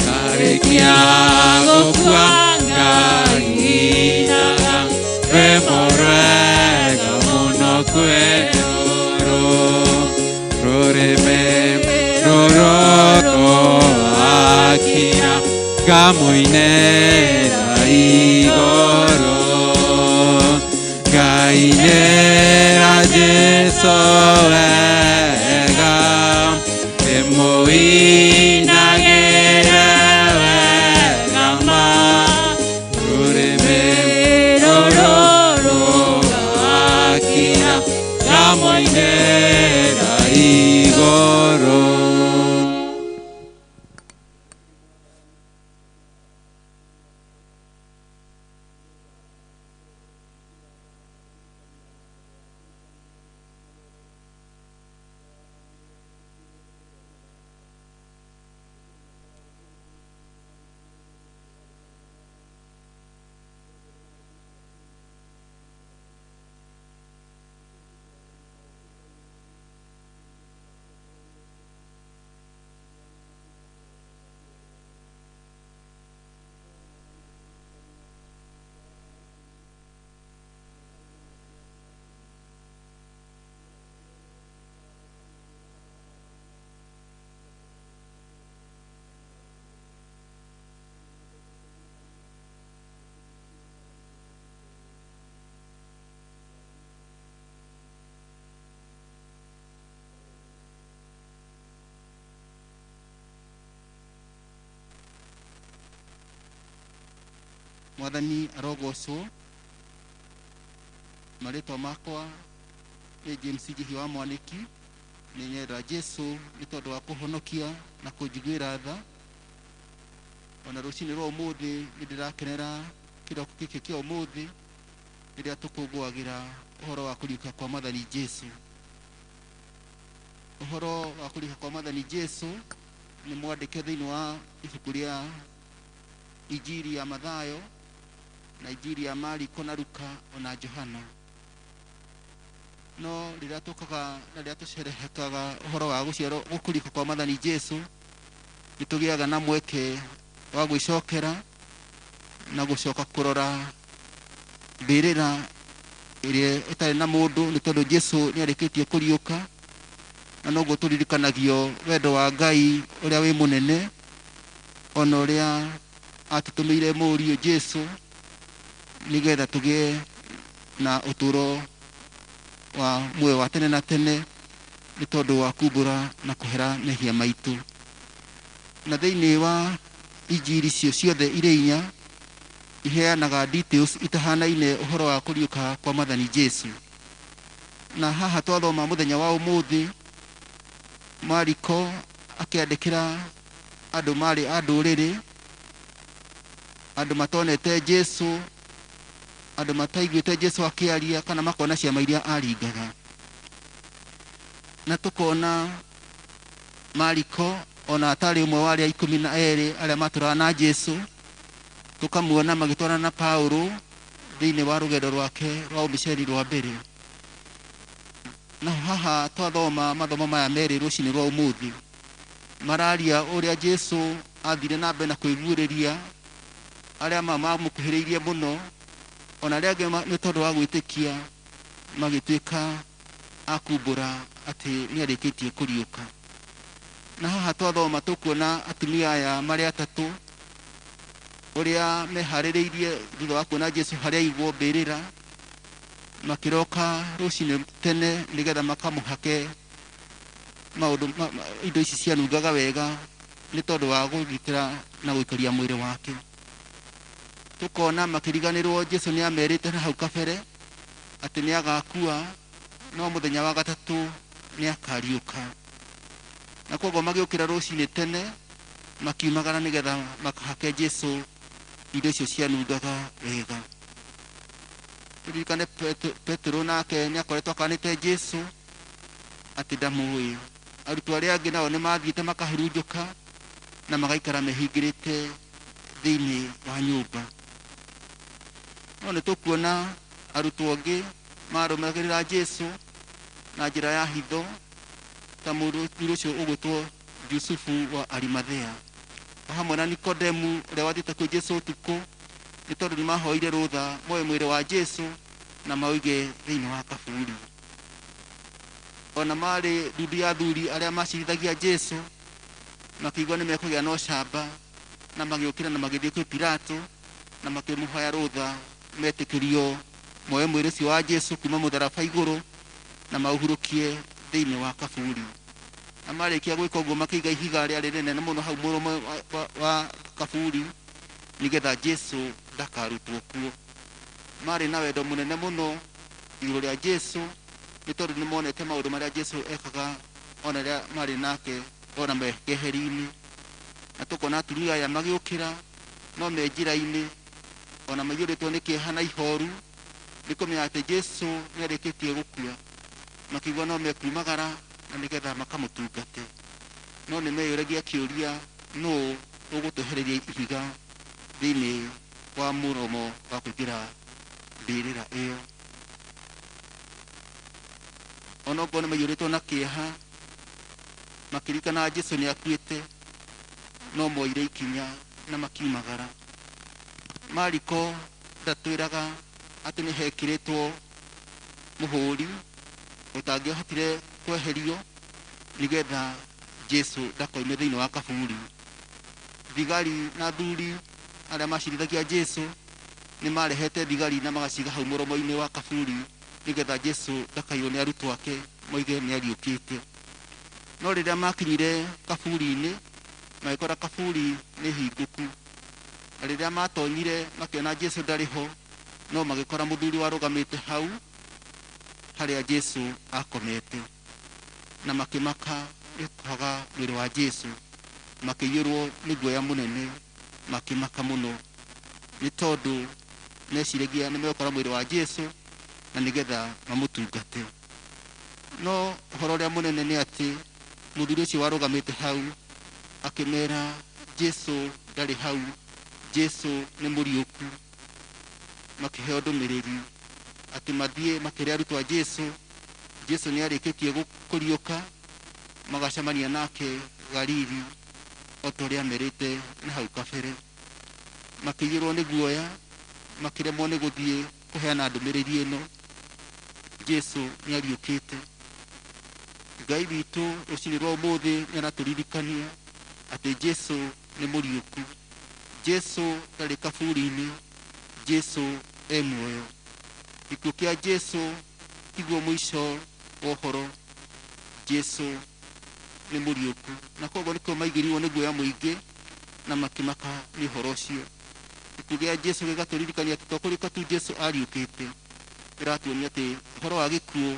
ngarĩkia gũkua ngahithaga rwĩmbo rwega mũno kwĩ rũrũ rũrĩmĩ rũrũ rwakira ngamũinĩra igũrũ ngainĩra Jesũ wega ndĩmũinagĩre wega ma rũrĩmĩ rũrũ rwakira ngamũinĩra igũrũ. Mwathani arogocwo marĩtwa makwa nĩ James Njihi wa Mwaniki nĩ nyenda Jesũ nĩ tondũ wa kũhonokia na kũnjiguĩra tha ona rũcinĩ rwa ũmũthĩ nĩ ndĩrakenera kĩroko gĩkĩ kĩa ũmũthĩ rĩrĩa tũkũngũagĩra ũhoro wa kũriũka kwa Mwathani Jesũ. Ũhoro wa kũriũka kwa Mwathani Jesũ nĩ mwandĩke thĩinĩ wa ibuku rĩa Injiri ya Mathayo na Injiri ya Mariko na Luka ona Johana. No rĩrĩa tũkaga na rĩrĩa tũcerehekaga ũhoro wa gũkũriũka kwa Mwathani Jesũ nĩ tũgĩaga na mweke wa gwĩcokera na gũcoka kũrora mbĩrĩra ĩrĩa ĩtarĩ na mũndũ nĩ tondũ Jesũ nĩ arĩkĩtie kũriũka na noguo tũririkanagio wendo wa Ngai ũrĩa wĩ mũnene ona ũrĩa atũtũmĩire mũriũ Jesũ nĩgetha tũgĩe na ũtũũro wa muoyo wa tene na tene nĩ tondũ wa kumbũra na kũhera mehia maitũ. Na thĩinĩ wa injiri icio ciothe irĩ inya iheanaga details itahanaine uhoro wa kuriuka kwa Mwathani Jesu. Na haha twathoma muthenya wa umuthi Mariko akiandikira andu mari anduriri, andu matonete Jesu, andu mataiguite Jesu akiaria kana makona ciama iria aringaga. Na tukona Mariko ona atari umwe wa aria 12 aria maturana na Jesu, tukamuona magitwarana na Paulo thiini wa rugendo rwake rwa umiceri rwa mbere. Na haha twathoma mathomo maya meri rucini rwa umuthi mararia uria Jesu athire na mbere na kuiguuriria aria mamukuhiriirie muno, ona aria angi ni tondu wa gwitikia magituika akumbura ati ni arikitie kuriuka. Na haha twathoma tukuona atumia aya mari atatu uria mehaririirie thutha wa kuona Jesu haria igwo mbirira, makiroka rucini tene nigetha makamuhake maundu indo ici cianungaga wega ni tondu wa gugitira na guikaria mwiri wake. Tukona makiriganirwo Jesu ni amerite na hau kabere ati ni agakua, no muthenya wa gatatu ni akariuka. Na koguo magiukira rucini tene makiumagara nigetha makahake Jesu indo icio cianungaga wega. Turirikane Petero nake ni akoretwo akanite Jesu ati ndamui. Arutwo aria angi nao ni mathiite makahurunjuka na magaikara mehingirite thiini wa nyumba. No ni tukuona arutwo angi marumagirira Jesu na njira ya hitho ta mundu ucio ugwitwo Yusufu wa Arimathea, hamwe na Nikodemu uria wathiite kwi Jesu utuku ni tondu ni mahoire rutha moe mwiri wa Jesu na mauige thiini wa kaburi. Ona mari ndudu ya thuri aria macirithagia Jesu makigwa ni mekugia no camba na magiukira na magithie kwi Pilato na makimuhoya rutha metikirio moe mwiri ucio wa Jesu kuma mutharaba iguru na mauhurukie thiini wa kaburi. Na marikia gwika uguo makiiga ihiga ria rinene muno hau murumo wa kaburi nigetha Jesu ndakarutwo kuo. Mari na wendo munene muno iguru ria Jesu ni tondu ni monete maundu maria Jesu ekaga ona ria mari nake ona mekeheri-ini. Na tukona atumia aya magiukira no me njira-ini ona maiyuritwo ni kieha na ihoru ni kumenya ati Jesu ni arikitie gukua, makigwa no mekumagara na nigetha makamutungate. No ni meyuragia kiuria no ugutuhereria ihiga thiini wa muromo wa kugira mbirira iyo. Ona uguo ni mayuritwo na kieha makirikana Jesu ni akuite no moire ikinya na makiumagara. Mariko ndatwiraga ati ni hekiritwo muhuri utangihotire kweherio nigetha Jesu ndakoime thiini wa kaburi. Thigari na thuri aria macirithagia Jesu ni marehete thigari na magaciga hau muromo-ini wa kaburi nigetha Jesu ndakaiywo ni arutwo ake moige ni ariukite. No riria makinyire kaburi-ini magikora kaburi ni hinguku. Riria matonyire makiona Jesu ndariho no magikora muthuri warugamite hau haria Jesu akomete. Na makimaka ikaga mwiri wa Jesu, makiyurwo ni guoya munene, makimaka muno ni tondu meciragia ni megukora mwiri wa Jesu na nigetha mamutungate. No uhoro uria munene ni ati muthuri ucio warugamite hau akimera Jesu ndari hau, Jesu ni muriuku. Makiheo ndumiriri ati mathie makiria arutwo a Jesu ni arikitie kuriuka, magacemania nake Galili otoria merite na hau kabere. Makiyirwo ni guoya, makiremwo ni guthie kuheana ndumiriri ino, Jesu ni ariukite. Ngai witu rucini rwa umuthi ni araturirikania ati Jesu ni muriuku, Jesu ndari kaburi-ini, Jesu e muoyo. Gikuo kia Jesu tiguo mwisho wa uhoro, Jesu ni muriuku. Na koguo niko maigiriwo ni guoya muingi na makimaka ni uhoro ucio. tuge Jesu gĩgatũririkania atĩ tokũrĩka tu Jesu ariũkĩte ĩratuonia atĩ ũhoro wa gĩkuũ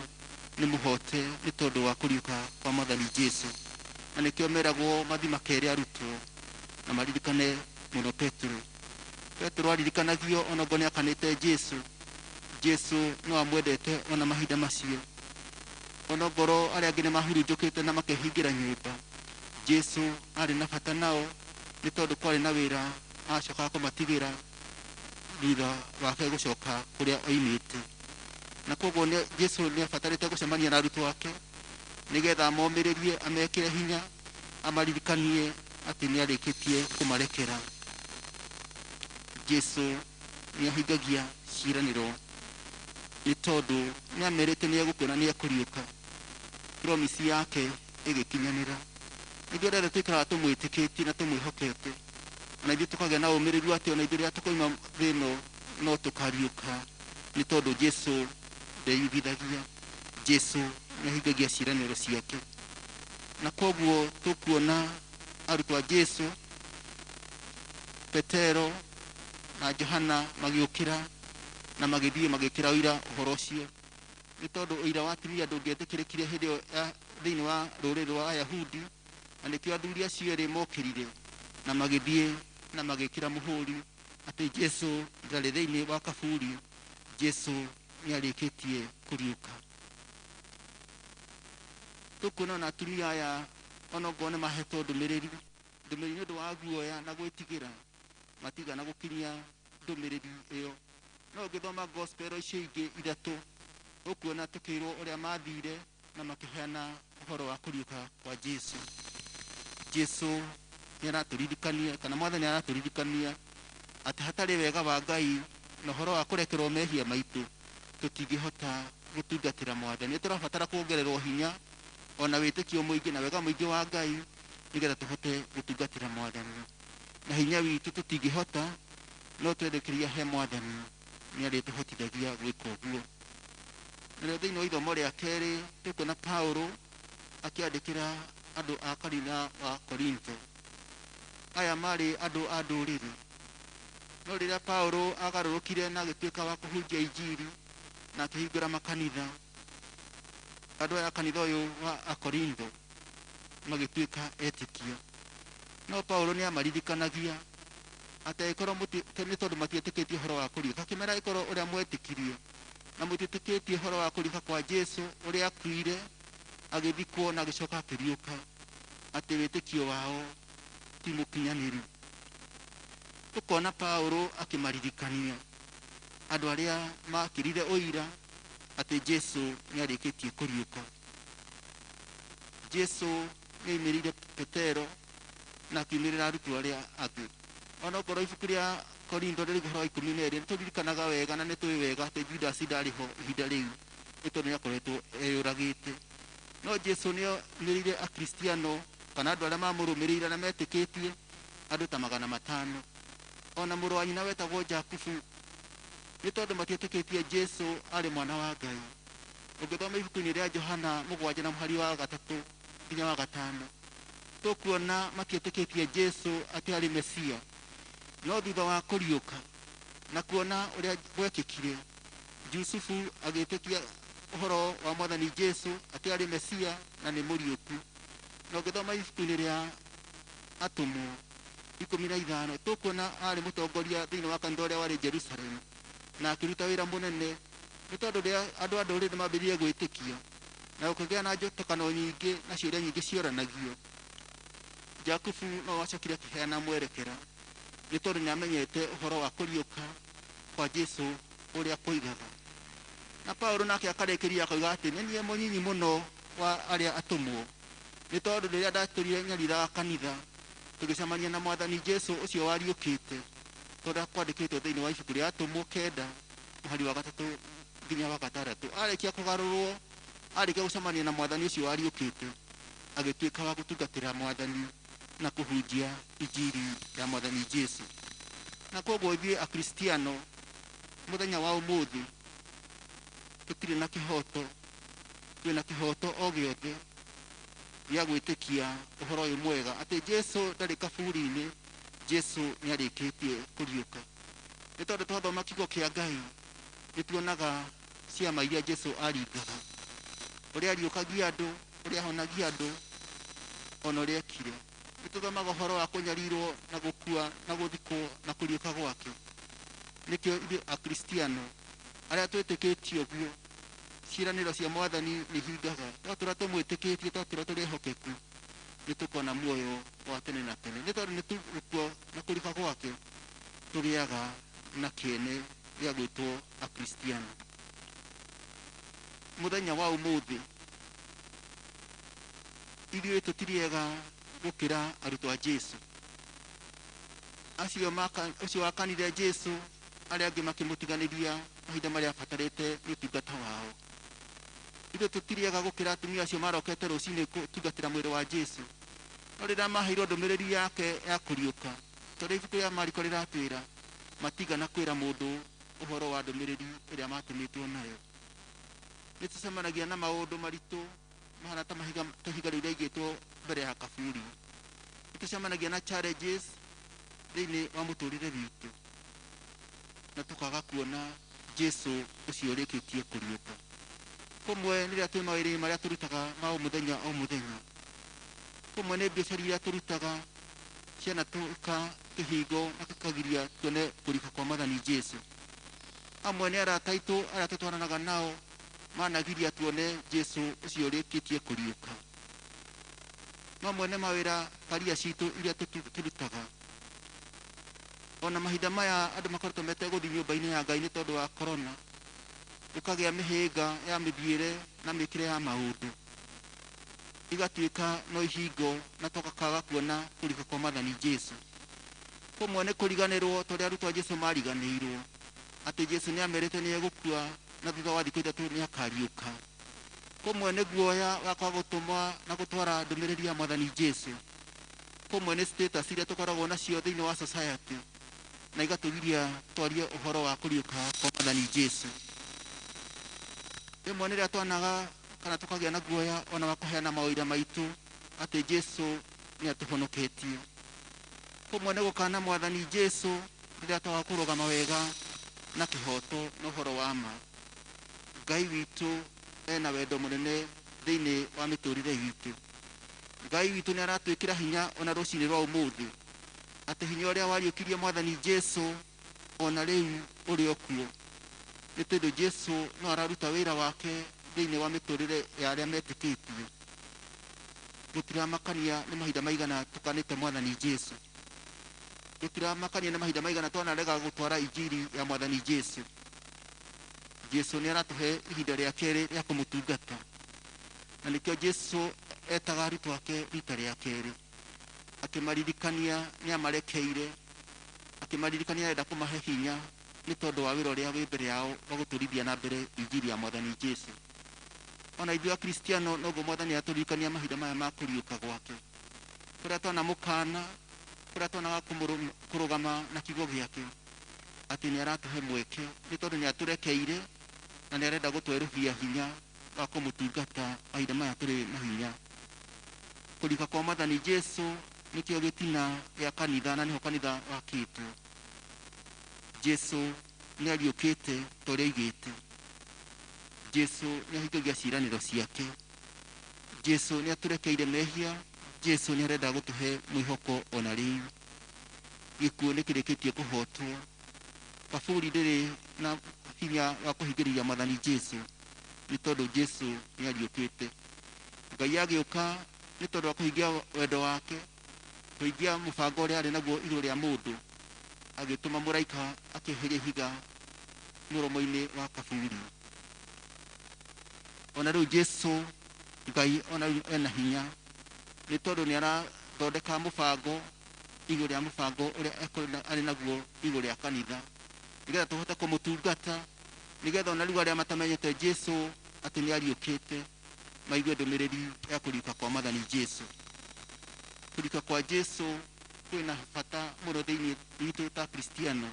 nĩ mũhote nĩ tondũ wa kũriũka kwa Mwathani Jesu. Na nĩkĩo meragwo mathi makere arutwo na maririkane mũno Petero aririkanagio ona ngo nĩakanĩte Jesu no amwendete ona mahinda macio. Ona ngoro arĩa angĩ nĩmahurunjũkĩte na makehingĩra nyũmba, Jesu arĩ na bata nao nĩ tondũ kwarĩ na wĩra acokaga kũmatigĩra thutha wake gũcoka kũrĩa oimĩte. Na koguo Jesu nĩabatarĩte gũcemania na arutwo ake nĩgetha amomĩrĩrie, amekĩre hinya, amaririkanie atĩ nĩarĩkĩtie kũmarekera. Jesu nĩahingagia ciĩranĩro nĩ tondũ nĩamerĩte nĩegũkua na nĩekũriũka, promise yake ĩgĩkinyanĩra. Nĩguo rĩrĩa tũikaraga tũmwĩtĩkĩtie na tũmwĩhokete, na ithuĩ tũkagĩa na ũmĩrĩru atĩ ona ithuĩ rĩrĩa tũkoima thĩ ĩno no tũkariũka, nĩ tondũ Jesu ndeyugithagia, Jesu nĩahingagia ciĩranĩro ciake. Na koguo tũkuona arutwo a Jesu, Petero na Johana magĩũkĩra na magĩthiĩ magĩkĩra ũira ũhoro ũcio, nĩ tondũ ũira wa atumia ndũngĩetĩkĩrĩkire hĩndĩ ĩyo thĩinĩ wa rũrĩrĩ rwa Ayahudi. Na nĩkĩo athuri acio erĩ mokĩrire na magĩthiĩ na magĩkĩra mũhũri atĩ Jesu ndarĩ thĩinĩ wa kaburi, Jesu nĩarĩkĩtie kũriũka. Tũkuona na atumia aya ona ngo nĩmahetwo ndũmĩrĩri nĩ ũndũ wa guoya na gwĩtigĩra, matigana gũkinyia ndũmĩrĩri ĩyo. No ũngĩthoma gospel icio ingĩ ithatũ ũkuona tũkĩrwo ũrĩa mathire na makĩheana ũhoro wa kũriũka kwa Jesu. Jesu nĩaratũririkania, kana Mwathani aratũririkania atĩ hatarĩ wega wa Ngai na ũhoro wa kũrekerwo mehia maitũ tũtingĩhota gũtungatĩra Mwathani. Nĩtũrabatara kuongererwo hinya ona wĩtĩkio mũingĩ na wega mũingĩ wa Ngai nĩgetha tũhote gũtungatĩra Mwathani. Na hinya witũ tũtingĩhota, no twendekĩria he Mwathani nĩarĩtũhotithagia gwĩka ũguo. Na thĩinĩ wa ithomo rĩa kerĩ tũkuona Paulo akĩandĩkĩra andũ a kanitha wa Korintho. Aya marĩ andũ a ndũrĩrĩ, no rĩrĩa Paulo agarũrũkire na agĩtuĩka wa kũhunjia injiri na akĩhingũra makanitha, andũ aya kanitha ũyũ wa Akorintho magĩtuĩka etĩkia. No Paulo nĩamaririkanagia atĩ ĩkorwo nĩ tondũ matietĩkĩtie ũhoro wa kũriũka, akĩmera ĩkorwo ũrĩa mwetĩkirie na mũtiĩtĩkĩtie ũhoro wa kũriũka kwa Jesu, ũrĩa akuire agĩthikwo na agĩcoka akĩriũka, atĩ wĩtĩkio wao ti mũkinyanĩru. Tũkona Paulo akĩmaririkania andũ arĩa makĩrire ũira atĩ Jesu nĩarĩkĩtie kũriũka. Jesu nĩaumĩrĩire Petero na akiumĩrĩra arutwo arĩa angĩ. Ona okorwo ibuku rĩa Korintho rĩrĩ ũhoro wa 12 nĩtũririkanaga wega na nĩtũĩ wega atĩ Judas ndarĩ ho ihinda rĩu nĩ tondũ nĩakoretwo eyũragĩte. No Jesu nĩaumĩrĩire akristiano kana andũ arĩa mamũrũmĩrĩire na metĩkĩtie andũ ta 500. Ona mũrũ wa nyina wetagwo Jakubu, nĩ tondũ matietĩkĩtie Jesu arĩ mwana wa Ngai. Ũngĩthoma ibuku-inĩ rĩa Johana 7 na mũhari wa 3 nginya wa 5, tũkuona matietĩkĩtie Jesu atĩ arĩ Mesia. No thutha wa kũriũka na kuona ũrĩa gwekĩkire, Jusufu agĩtĩkia ũhoro wa Mwathani Jesu atĩ arĩ Mesia na nĩ mũriũku. Na ũngĩthoma ibuku-inĩ rĩa Atũmwo 15, tũkuona arĩ mũtongoria thĩinĩ wa kanitha ũrĩa warĩ Jerusalemu na akĩruta wĩra mũnene, nĩ tondũ rĩrĩa andũ a ndũrĩrĩ nĩmambĩrĩirie gwĩtĩkia na gũkĩgĩa na njũtũkano nyingĩ na ciũria nyingĩ ciũranagio, Jakubu no acokire akĩheana mwerekera, nĩ tondũ nĩamenyete ũhoro wa kũriũka kwa Jesu ũrĩa kũigaga. Na Paulo nake akarĩkĩria akoiga atĩ nĩ niĩ mũnyinyi mũno wa arĩa atũmwo, nĩ tondũ rĩrĩa ndatũrire nyariira kanitha tũgĩcemania na Mwathani Jesu ũcio wariũkĩte, tondũ kwandĩkĩtwo thĩinĩ wa ibuku rĩa Atũmwo 9 mũhari wa 3 nginya wa 6, arĩkia kũgarũrwo, arĩkia gũcemania na Mwathani ũcio wariũkĩte, agĩtuĩka wa gũtungatĩra Mwathani na kũhunjia injiri ya Mwathani Jesu. Na koguo ithuĩ akristiano mũthenya wa ũmũthĩ tũtirĩ na kĩhoto, twĩna kĩhoto o gĩothe gĩa gwĩtĩkia ũhoro ũyũ mwega atĩ Jesu ndarĩ kaburi-inĩ, Jesu nĩarĩkĩtie kũriũka. nĩ tondũ twathoma kiugo kĩa Ngai nĩ tuonaga ciama iria Jesu aringaga, ũrĩa ariũkagia andũ, ũrĩa ahonagia andũ, ona ũrĩa ekire. Nĩ tũthomaga ũhoro wa kũnyarirwo na gũkua na gũthikwo na kũriũka gwake. Nĩkĩo ithuĩ akristiano arĩa twĩtĩkĩtie ũguo, ciĩranĩro cia Mwathani nĩ hingaga. Twatũra tũmwĩtĩkĩtie, twatũra tũrĩ ehokeku, nĩ tũkona muoyo wa tene na tene. Nĩ tondũ nĩ tũgũkua na kũriũka gwake tũgĩaga na kĩene gĩa gwĩtwo akristiano. Mũthenya wa ũmũthĩ ithuĩ tũtiriega gũkĩra arutwo a Jesu. Acio wakanire Jesu, arĩa angĩ makĩmũtiganĩria mahinda marĩa abatarĩte nĩ ũtungata wao. Ithuĩ tũtiriega gũkĩra atumia acio marokete rũcinĩ gũtungatĩra mwĩrĩ wa Jesu, no rĩrĩa maheirwo ndũmĩrĩri yake ya kũriũka, tondũ ibuku rĩa Mariko rĩratwĩra matigana kwĩra mũndũ ũhoro wa ndũmĩrĩri ĩrĩa matũmĩtwo nayo. Nĩ tũcemanagia na maũndũ maritũ mahana ta ihiga rĩu rĩaigĩtwo mbere ya kaburi. Nĩ tũcemanagia na challenges thĩinĩ wa mũtũrĩre witũ, na tũkaga kuona Jesu ũcio ũrĩkĩtie kũriũka. Kũmwe rĩrĩa twĩ mawĩra marĩa tũrutaga ma o mũthenya o mũthenya, kũmwe nĩ biacara iria tũrutaga ciana tũhingo na tũkagiria tuone kũriũka kwa Mwathani Jesu. Amwe nĩ arata aitũ arĩa tũtwaranaga nao managiria tuone Jesu ũcio ũrĩkĩtie kũriũka. Mamwe nĩ mawĩra karia citũ iria tũrutaga. Ona mahinda maya andũ makoretwo metegũthiĩ nyũmba-inĩ ya Ngai nĩ tondũ wa corona, gũkagĩa mĩhĩnga ya mĩthiĩre na mĩkĩre ya maũndũ, igatuĩka no ihingo na tũkaga kuona kũriũka kwa Mwathani Jesu. Kũmwe nĩ kũriganĩrwo tondũ arutwo a Jesu mariganĩirwo atĩ Jesu nĩ amerite nĩ egũkua na thutha wa thikũ ithatũ nĩ akariũka. Kũmwe nĩ guoya wa kwaga gũtũma na gũtwara ndũmĩrĩri ya Mwathani Jesu. Kũmwe nĩ status iria tũkoragwo nacio thĩinĩ wa society na igatũgiria twarie ũhoro wa kũriũka kwa Mwathani Jesu. Rĩmwe nĩ rĩrĩa twanaga kana tũkagĩa na guoya ona wa kũheana mawĩra maitũ atĩ Jesu nĩ atũhonoketie. Kũmwe nĩ gũkana Mwathani Jesu rĩrĩa twaga kũrũgama wega na kĩhoto na ũhoro wa ma. Ngai witũ ena wendo mũnene thĩinĩ wa mĩtũrĩre witũ. Ngai witũ nĩ aratwĩkĩra hinya ona rũcinĩ rwa ũmũthĩ atĩ hinya ũrĩa wariũkirie Mwathani Jesu ona rĩu ũrĩ o kuo. Nĩ tondũ Jesu no araruta wĩra wake thĩinĩ wa mĩtũrĩre ya arĩa metĩkĩtie. Gũtiramakania nĩ mahinda maigana tũkanĩte Mwathani Jesu. Gũtiramakania nĩ mahinda maigana twanarega gũtwara injiri ya Mwathani Jesu. Jesu nĩ aratũhe ihinda rĩa kerĩ rĩa kũmũtungata, na nĩkĩo Jesu etaga arutwo ake rita rĩa kerĩ, akĩmaririkania nĩ amarekeire, akĩmaririkania arenda kũmahe hinya nĩ tondũ wa wĩra ũrĩa wĩ mbere yao wa gũtũrithia na mbere injiri ya Mwathani Jesu. Ona ithuĩ akristiano noguo Mwathani atũririkania mahinda maya ma kũriũka gwake, kũrĩa twana mũkana, kũrĩa twanaga kũrũgama na kiugo gĩake, atĩ nĩ aratũhe mweke nĩ tondũ nĩ atũrekeire na nĩ arenda gũtwerũhia hinya wa kũmũtungata mahinda maya tũrĩ na hinya. Kũriũka kwa Mwathani Jesu nĩkĩo gĩtina gĩa kanitha na nĩho kanitha wakĩtwo. Jesu nĩ ariũkĩte ta ũrĩa oigĩte. Jesu nĩ ahingagia ciĩranĩro ciake. Jesu nĩ atũrekeire mehia. Jesu nĩ arenda gũtũhe mwĩhoko ona rĩu. Gĩkuũ nĩ kĩrĩkĩtie kũhotwo. Kaburi ndĩrĩ na hinya wa kũhingĩrĩria Mwathani Jesu nĩ tondũ Jesu nĩ ariũkĩte. Ngai agĩũka nĩ tondũ wa kũhingia wendo wake, kũhingia mũbango ũrĩa arĩ naguo igũrũ rĩa mũndũ, agĩtũma mũraika akĩeheria ihiga mũromo-inĩ wa kaburi. Ona rĩu Jesu Ngai ona ena hinya nĩ tondũ nĩ arathondeka mũbango igũrũ rĩa mũbango ũrĩa arĩ naguo igũrũ rĩa kanitha, nĩgetha tũhote kũmũtungata, nĩgetha ona rĩu arĩa matamenyete Jesu atĩ nĩ ariũkĩte maigue ndũmĩrĩri ya kũriũka kwa Mwathani Jesu. Kũriũka kwa Jesu kwĩna bata mũno thĩinĩ witũ ta Kristiano.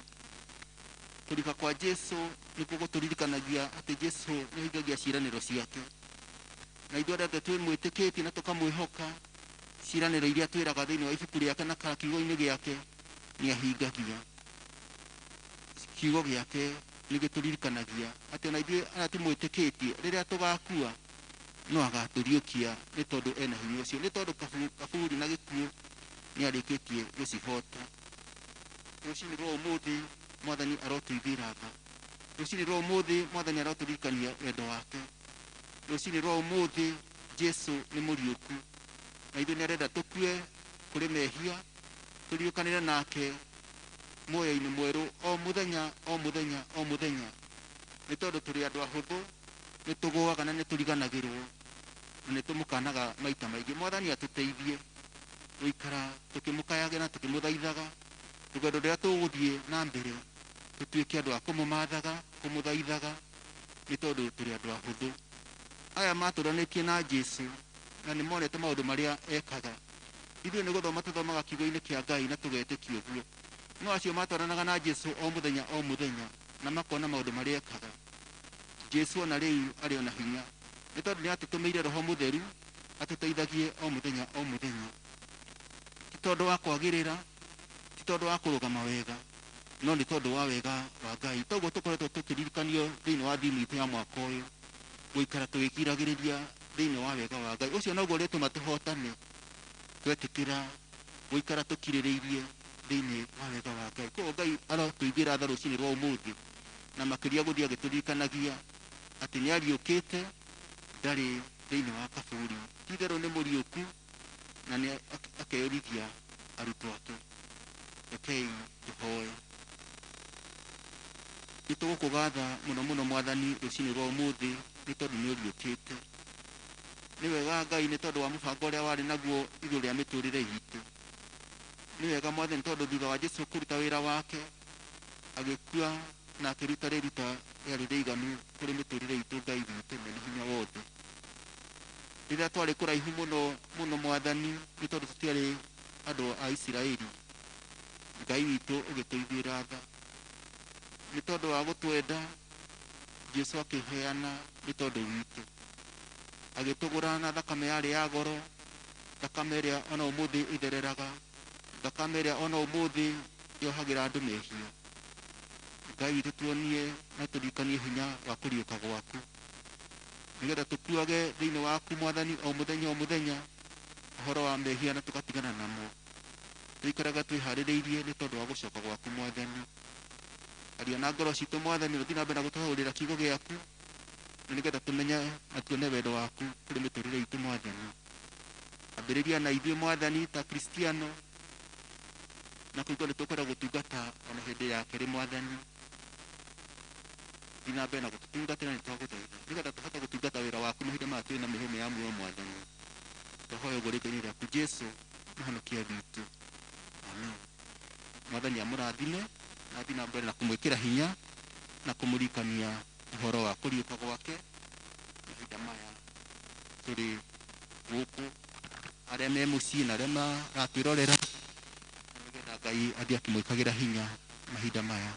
Kũriũka kwa Jesu nĩkuo gũtũririkanagia atĩ Jesu nĩ ahingagia ciĩranĩro ciake, na ithuĩ arĩa twĩmwĩtĩkĩtie na tũkamwĩhoka, ciĩranĩro iria twĩraga thĩinĩ wa ibuku rĩake na kiugo-inĩ gĩake nĩ ahingagia. kiugo giake nigituririkanagia ati ona ithuĩ arĩa tũmwĩtĩkĩtie rĩrĩa tũgakua no agatũriũkia nĩ tondũ ena hinya ũcio, nĩ tondũ kaburi na gĩkuũ nĩ arĩkĩtie gũcihota. Rũciinĩ rwa ũmũthĩ Mwathani arotũiguĩra tha, rũciinĩ rwa ũmũthĩ Mwathani arotũririkania wendo wake, rũciinĩ rwa ũmũthĩ Jesu nĩ mũriũku na ithuĩ nĩ arenda tũkue kũrĩ mehia, tũriũkanĩre nake muoyo-inĩ mwerũ o mũthenya o mũthenya o mũthenya, nĩ tondũ tũrĩ andũ ahũthũ, nĩ tũgũaga na nĩ tũriganagĩrwo na nĩ tũmũkanaga maita maingĩ. Mwathani atũteithie gũikara tũkĩmũkayagĩra tũkĩmũthaithaga, rũgendo rũrĩa tũgũthiĩ na mbere tũtuĩke andũ a kũmũmathaga kũmũthaithaga, nĩ tondũ tũrĩ andũ ahũthũ. Aya matũranĩtie na Jesu na nĩ monete maũndũ marĩa ekaga, ithuĩ nĩ gũthoma tũthomaga kiugo-inĩ kĩa Ngai na tũgetĩkia ũguo, no acio matwaranaga na Jesu o mũthenya na makona maũndũ marĩa ekaga. Jesu ona rĩu arĩ ona hinya, nĩ tondũ nĩ atũtũmĩire Roho Mũtheru atũteithagie o mũthenya o mũthenya, ti tondũ wa kwagĩrĩra, ti tondũ wa kũrũgama wega, no nĩ tondũ wa wega wa Ngai. Toguo tũkoretwo tũkĩririkanio thĩinĩ wa thimi itũ ya mwaka ũyũ gũikara tũgĩkiragĩrĩria thĩinĩ wa wega wa Ngai. Ũcio noguo ũrĩtũma tũhotane, twetĩkĩra gũikara tũkirĩrĩirie thĩinĩ wa wega wa Ngai. Koguo Ngai arotũiguĩra tha rũciinĩ rwa ũmũthĩ, na makĩria gũthiĩ agĩtũririkanagia atĩ nĩ ariũkĩte, ndarĩ thĩinĩ wa kaburi, ti itherũ nĩ mũriũku na nĩ akeyũrithia arutwo ake. Rekei tũhoe. Nĩ tũgũkũgatha mũno mũno Mwathani rũciinĩ rwa ũmũthĩ nĩ tondũ nĩ ũriũkĩte. Nĩ wega Ngai nĩ tondũ wa mũbango ũrĩa warĩ naguo igũrũ rĩa mĩtũrĩre itũ. Nĩ wega Mwathani tondũ thutha wa Jesu kũruta wĩra wake agĩkua na akĩruta rĩruta rĩarĩ rĩiganu kũrĩ mĩtũrĩre itũ, Ngai witũ mwene hinya wothe. Rĩrĩa twarĩ kũraihu mũno mũno Mwathani, nĩ tondũ tũtiarĩ andũ a Isiraeli, Ngai witũ ũgĩtũiguĩra tha. Nĩ tondũ wa gũtwenda Jesu akĩheana nĩ tondũ witũ, agĩtũgũra na thakame yarĩ ya goro, thakame ĩrĩa ona ũmũthĩ ĩthereraga, thakame ĩrĩa ona ũmũthĩ yohagĩra andũ mehia. Ngai witũ tuonie na tũririkanie hinya wa kũriũka gwaku, nĩgetha tũkuage thĩinĩ waku Mwathani o mũthenya ũhoro wa mehia na tũgatigana namo, tũikaraga twĩharĩrĩirie nĩ tondũ wa gũcoka gwaku Mwathani. Aria na ngoro citũ Mwathani, ũthiĩ na mbere na gũtũhũrĩra kiugo gĩaku, na nĩgetha tũmenye na tuone wendo waku kũrĩ mĩtũrĩre itũ Mwathani. Ambĩrĩria na ithuĩ Mwathani ta Kristiano, na kũigua nĩ tũkwenda gũtungata ona hĩndĩ ya kerĩ Mwathani. Thiĩ na mbere na gũtũtungatĩra, nĩ twagũthaitha, nĩgetha tũhote gũtungata wĩra waku mahinda maya twĩ na mĩhũmũ ya muoyo Mwathani. Tũhoya ũguo rĩĩtwa-inĩ rĩaku Jesu mũhonokia witũ, amen. Mwathani amũrathime na thiĩ na mbere na kũmwĩkĩra hinya na kũmũririkania ũhoro wa kũriũka gwake mahinda maya tũrĩ gũkũ, arĩa me mũciĩ na arĩa maratwĩrorera, nĩgetha Ngai athiĩ akĩmwĩkagĩra hinya mahinda maya.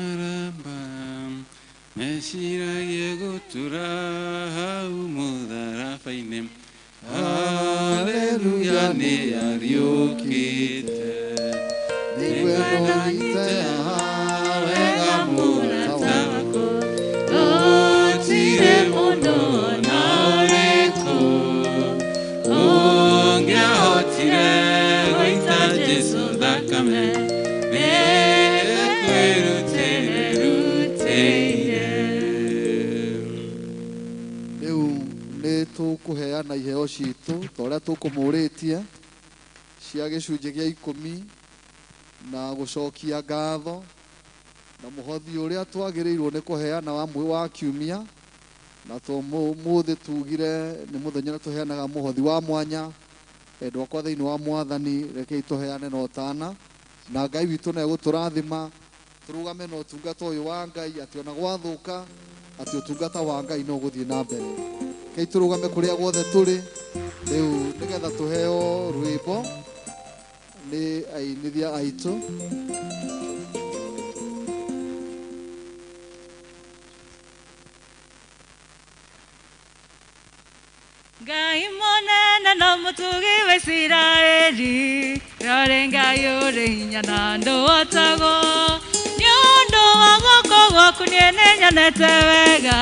Barabam Meshiragie gutura hau mutharabaine, Haleluya nĩ ariũkĩte, nĩkwendete wega mũrata wakwa, gũtirĩ mũndũ narĩkũ ũngĩahotire gũita Jesũ thakame. Rĩu nĩ tũkũheana iheo citũ ta ũrĩa tũkũmũrĩtie cia gĩcunjĩ gĩa 10 na gũcokia ngatho na mũhothi ũrĩa twagĩrĩirwo nĩ kũheana wa kiumia, na tũmũthĩ tugire nĩ mũthenya na tũheanaga mũhothi wa mwanya. Endwa akwa thĩinĩ wa Mwathani, rekei tũheane na ũtana, na Ngai witũ nĩ egũtũrathima tũrũgame na ũtungata ũyũ wa Ngai, atĩ ona gwathũka atĩ ũtungata wa Ngai no gũthiĩ na mbere. Rekei tũrũgame kũrĩa guothe tũrĩ rĩu nĩgetha tũheo rwĩmbo nĩ ainithia aitũ. Ngai mũnene na mũtugi wa Isiraeli, rore Ngai ũrĩ hinya na ndũhotagwo. Nĩ ũndũ wa guoko gwaku niĩ nĩnyonete wega,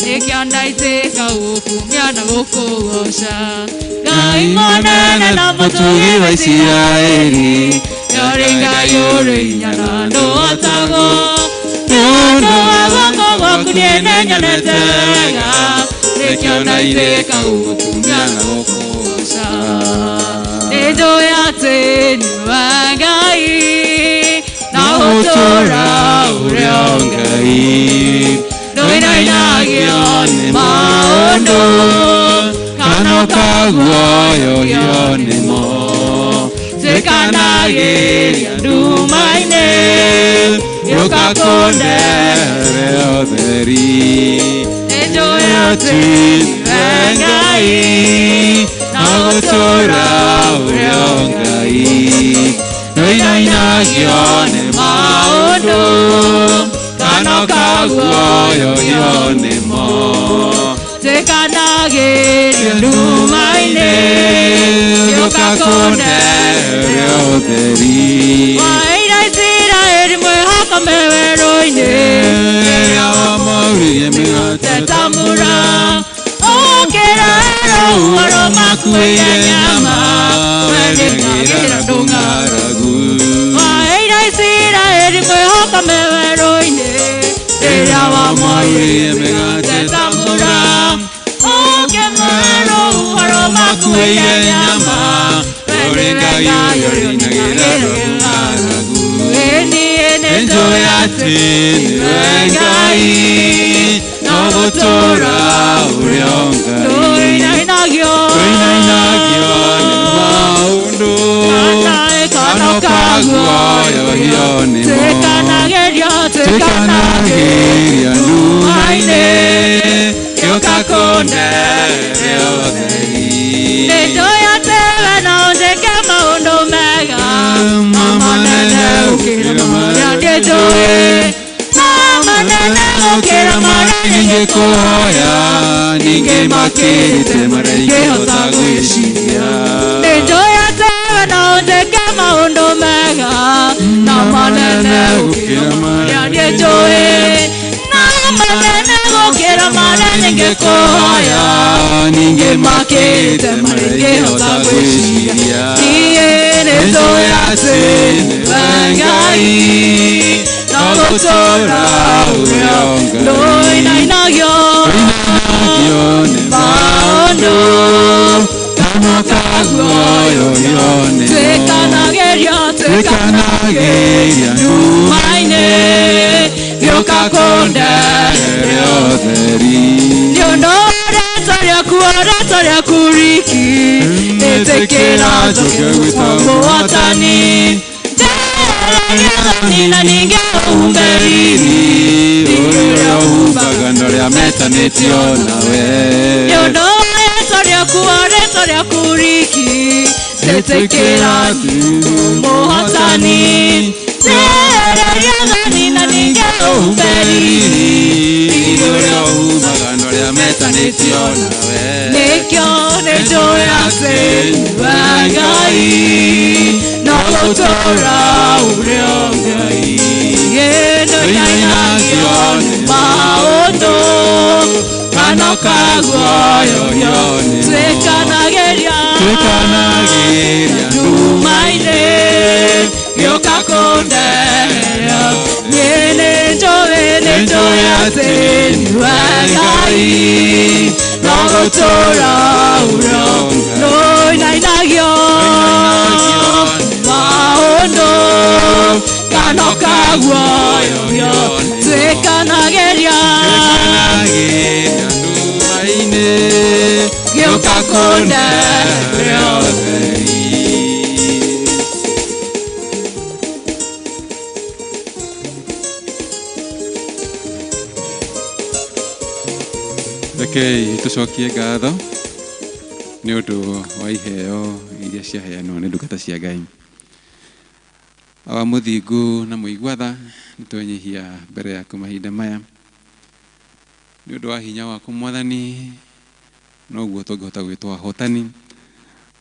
nĩkĩo ndaitĩka gũkumia na gũkũgoca. Ngai mũnene na mũtugi wa Isiraeli, rore Ngai ũrĩ hinya na ndũhotagwo. Nĩ ũndũ wa guoko gwaku niĩ nĩnyonete wega, nĩkĩo ndaitĩka gũkumia na gũkũgoca. Nĩnjũĩ atĩ nĩwe Ngai na gũtũũra ũrĩ o Ngai, ndũinainagio nĩ maũndũ kana ũkaguoyohio nĩmo. Twĩkanagĩria nduma-inĩ gĩũka kũndehere ũtheri. Nĩnjũĩ atĩ nĩwe Ngai na gũtũũra ũrĩ o Ngai, ndũinainagio nĩ maũndũ kana ũkaguoyohio nĩmo. Twĩkanagĩria nduma-inĩ gĩũka kũndehere ũtheri. Waheire Isiraeli mwĩhoko werũ-inĩ, rĩrĩa wamauririe mĩgate tamũra. Ũkĩraĩra ũhoro makuĩire nyama, wendĩkagĩra ndũng'aragu. Waheire Isiraeli mwĩhoko werũ-inĩ, rĩrĩa wamauririe mĩgate tamũra. Ũkĩraĩra ũhoro makuĩire nyama, wendĩkagĩra ndũng'aragu. Nĩnjũĩ atĩ nĩwe Ngai na gũtũũra ũrĩ o Ngai, ndũinainagio nĩ maũndũ kana ũkaguoyohio nĩmo. Twĩkanagĩria nduma-inĩ gĩũka kũndehere ũtheri. Nĩnjũĩ atĩ we no ũnjĩke maũndũ mega na manene gũkĩra marĩa ndĩnjũĩ, na manene gũkĩra marĩa ingĩkũhoya, ningĩ makĩrĩte marĩa ingĩhota gwĩciria. Nĩnjũĩ atĩ we no ũnjĩke maũndũ mega na manene gũkĩra marĩa ndĩnjũĩ, na manene gũkĩra marĩa ingĩkũhoya, ningĩ makĩrĩte marĩa ingĩhota gwĩciria. Niĩ nĩnjũĩ atĩ nĩwe Ngai na gũtũũra ũrĩ o Ngai, ndũinainagio nĩ maũndũ kana ũkaguoyohio nĩmo. Twĩkanagĩria nduma-inĩ gĩũka kũndehere ũtheri. Nĩ ũndũ wa rĩĩtwa rĩaku riki, ĩtĩkĩra njoke gwĩtwo mũhotani. Njehereria thoni na ningĩ ũhumbe riri, ũrĩa ũhumbaga andũ arĩa metanĩtio nawe. Nĩ ũndũ wa rĩĩtwa rĩaku riki, ĩtĩkĩra njoke mũhotani. Njehereria thoni na ningĩ ũhumbe riri, ũrĩa ũhumbaga andũ arĩa metanĩtio nawe. Nĩkĩo nĩnjũĩ atĩ nĩwe Ngai na gũtũũra ũrĩ o Ngai, ndũinainagio nĩ maũndũ kana ũkaguoyohio nĩmo. Twĩkanagĩria nduma-inĩ gĩũka kũndehere. Niĩ nĩnjũĩ atĩ nĩwe Ngai na gũtũũra ũrĩ o Ngai, ndũinainagio maũndũ kana ũkaguoyohio. Twĩkanagĩria nduma-inĩ gĩũka kũndehere ũtheri. Rekei tũcokie ngatho nĩ ũndũ wa iheo iria ciaheanwo nĩ ndungata cia Ngai. awa muthingu na muigwatha nitwenyihia mbere yaku mahinda maya ni undu wa hinya waku Mwathani noguo tungihota gwitwa hotani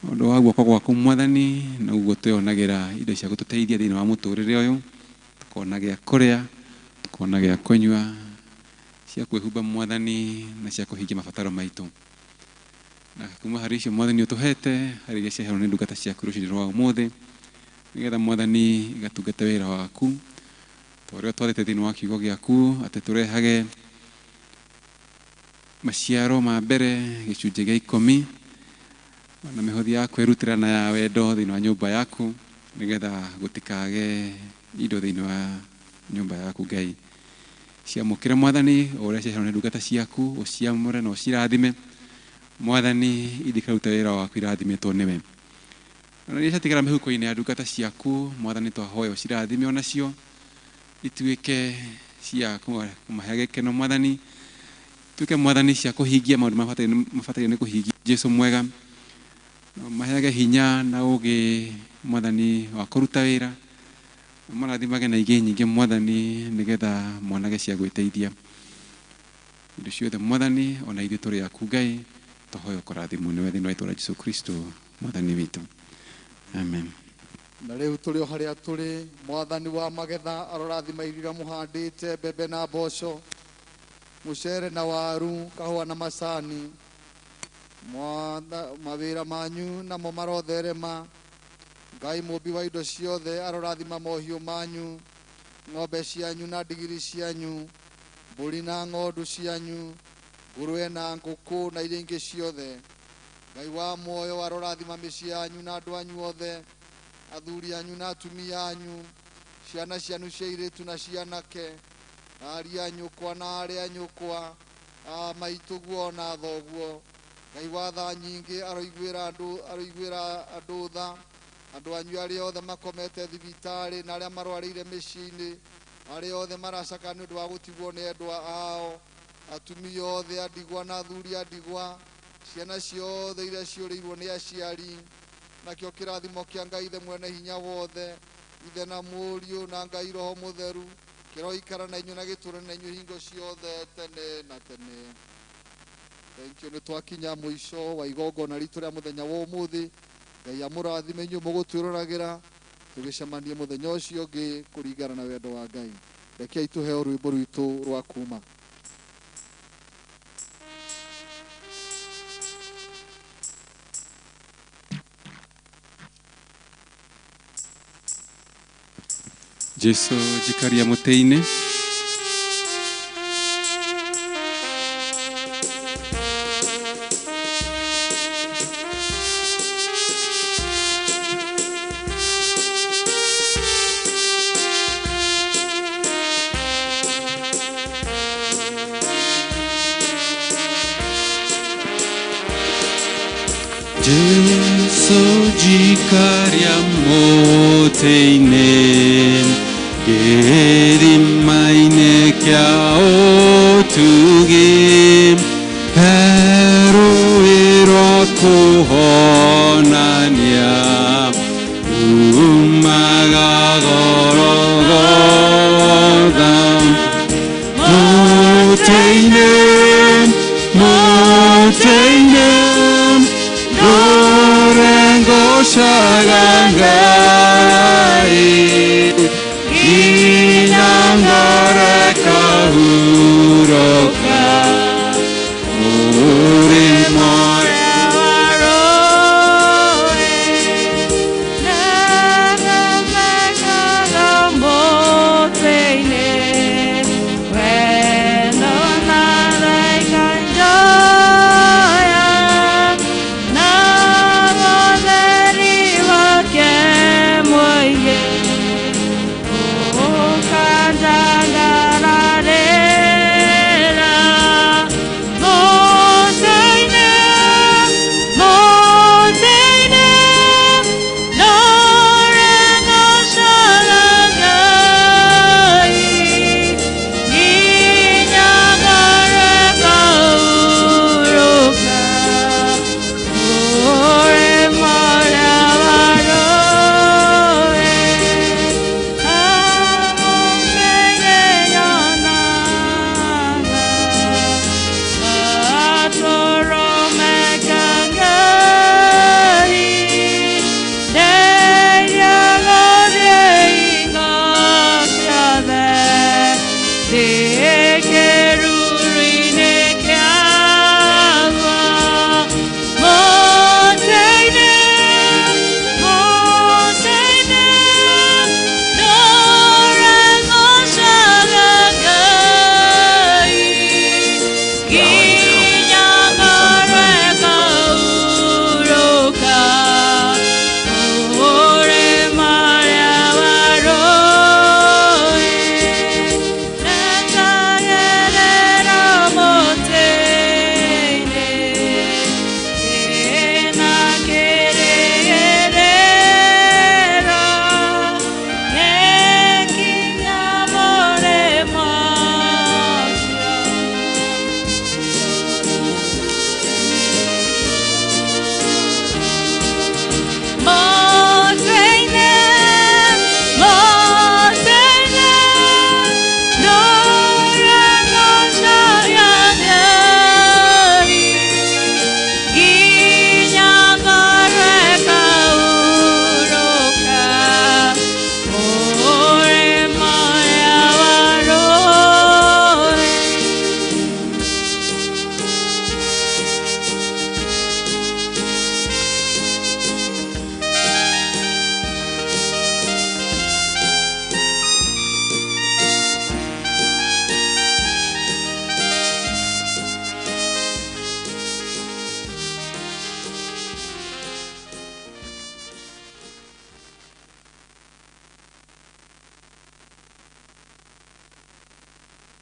undu wa guoko gwaku Mwathani noguo tweonagira indo cia gututeithia thiini wa muturire uyu tukona gia kuria tukona gia kunywa cia kwihumba Mwathani na cia kuhingia mabataro maitu na kuma hari icio Mwathani utuhete hari iria ciaheanwo ni ndungata ciaku ruciini rwa umuthi nigetha Mwathani igatungata wira waku twaria twathite thiini wa kiugo giaku ati turehage maciaro ma mbere gicunjĩ gĩa 10 na mihothi ya kwirutira na ya wendo thiini wa nyumba yaku nigetha gutikage indo thiini wa nyumba yaku Ngai ciamukire Mwathani uria ciaheanwo ni ndungata ciaku uciamure na ucirathime Mwathani ithikaruta wira waku irathimitwo niwe na ni ciatigara mihuko-ini ya ndungata ciaku Mwathani twahoya ucirathime onacio ituike cia kumahe gikeno Mwathani tuke Mwathani cia kuhingia maundu mabataire ni kuhingia Jesu mwega mahege hinya na ugi Mwathani wa kuruta wira marathimage na ige nyingi Mwathani nigetha mwanage cia gwiteithia indo ciothe Mwathani ona ithuĩ tũrĩ aku Ngai tũhoya kũrathimwo nĩwe thĩinĩ wa rĩĩtwa rĩa Jesũ Kristo Mwathani witũ amen. Na rĩu tũrĩ o harĩa tũrĩ Mwathani wa magetha arorathima iria mũhandĩte mbembe na mboco mucere na waru kahũa na macani mawĩra manyu namo marotherema Ngai mũmbi wa indo ciothe arorathima mohiũ manyu ng'ombe cianyu na ndigiri cianyu mbũri na ng'ondu cianyu ngũrwe na ngũkũ na iria ingĩ ciothe Ngai wa muoyo arorathima mĩciĩ yanyu na andũ anyu othe athuri anyu na atumia anyu ciana cianyu cia airĩtu na cianake ariũ a nyũkwa na aarĩ a nyũkwa maitũguo na thoguo Ngai wa tha nyingĩ aroiguĩra andũ tha andũ anyu arĩa othe makomete thibitarĩ na arĩa marwarĩire mĩciĩ-inĩ arĩa othe maracaka nĩ ũndũ wa gũtigwo nĩ endwa ao atumia othe a ndigwa na athuri a ndigwa ciana ciothe iria ciũrĩirwo nĩ aciari nakĩo kĩrathimo kĩa Ngai ithe mwene hinya wothe ithe na mũriũ na Ngai roho mũtheru kĩroikara na inyuĩ na gĩtũũre na inyuĩ hingo ciothe tene na tene. Thank you. Nĩ twakinya mũico wa igongona ritũ rĩa mũthenya wa ũmũthĩ Ngai amũrathime inyuĩ mũgũtwĩroragĩra tũgĩcemanie mũthenya ũcio ũngĩ kũringana na wendo wa Ngai. Rekei tũheo rwĩmbo rwitũ rwa kuuma. Jesu jikaria mũtĩ-inĩ Jesu jikaria mũtĩ-inĩ gĩthima-inĩ kĩa ũtugi rũĩ rwa kũhonania umaga Golgotha mũtĩ-inĩ rũrengocaga Ngai inangoreka huroka uri more waroi na moteine wendo na kanjoya na moderi wake moye kandanga gĩkĩ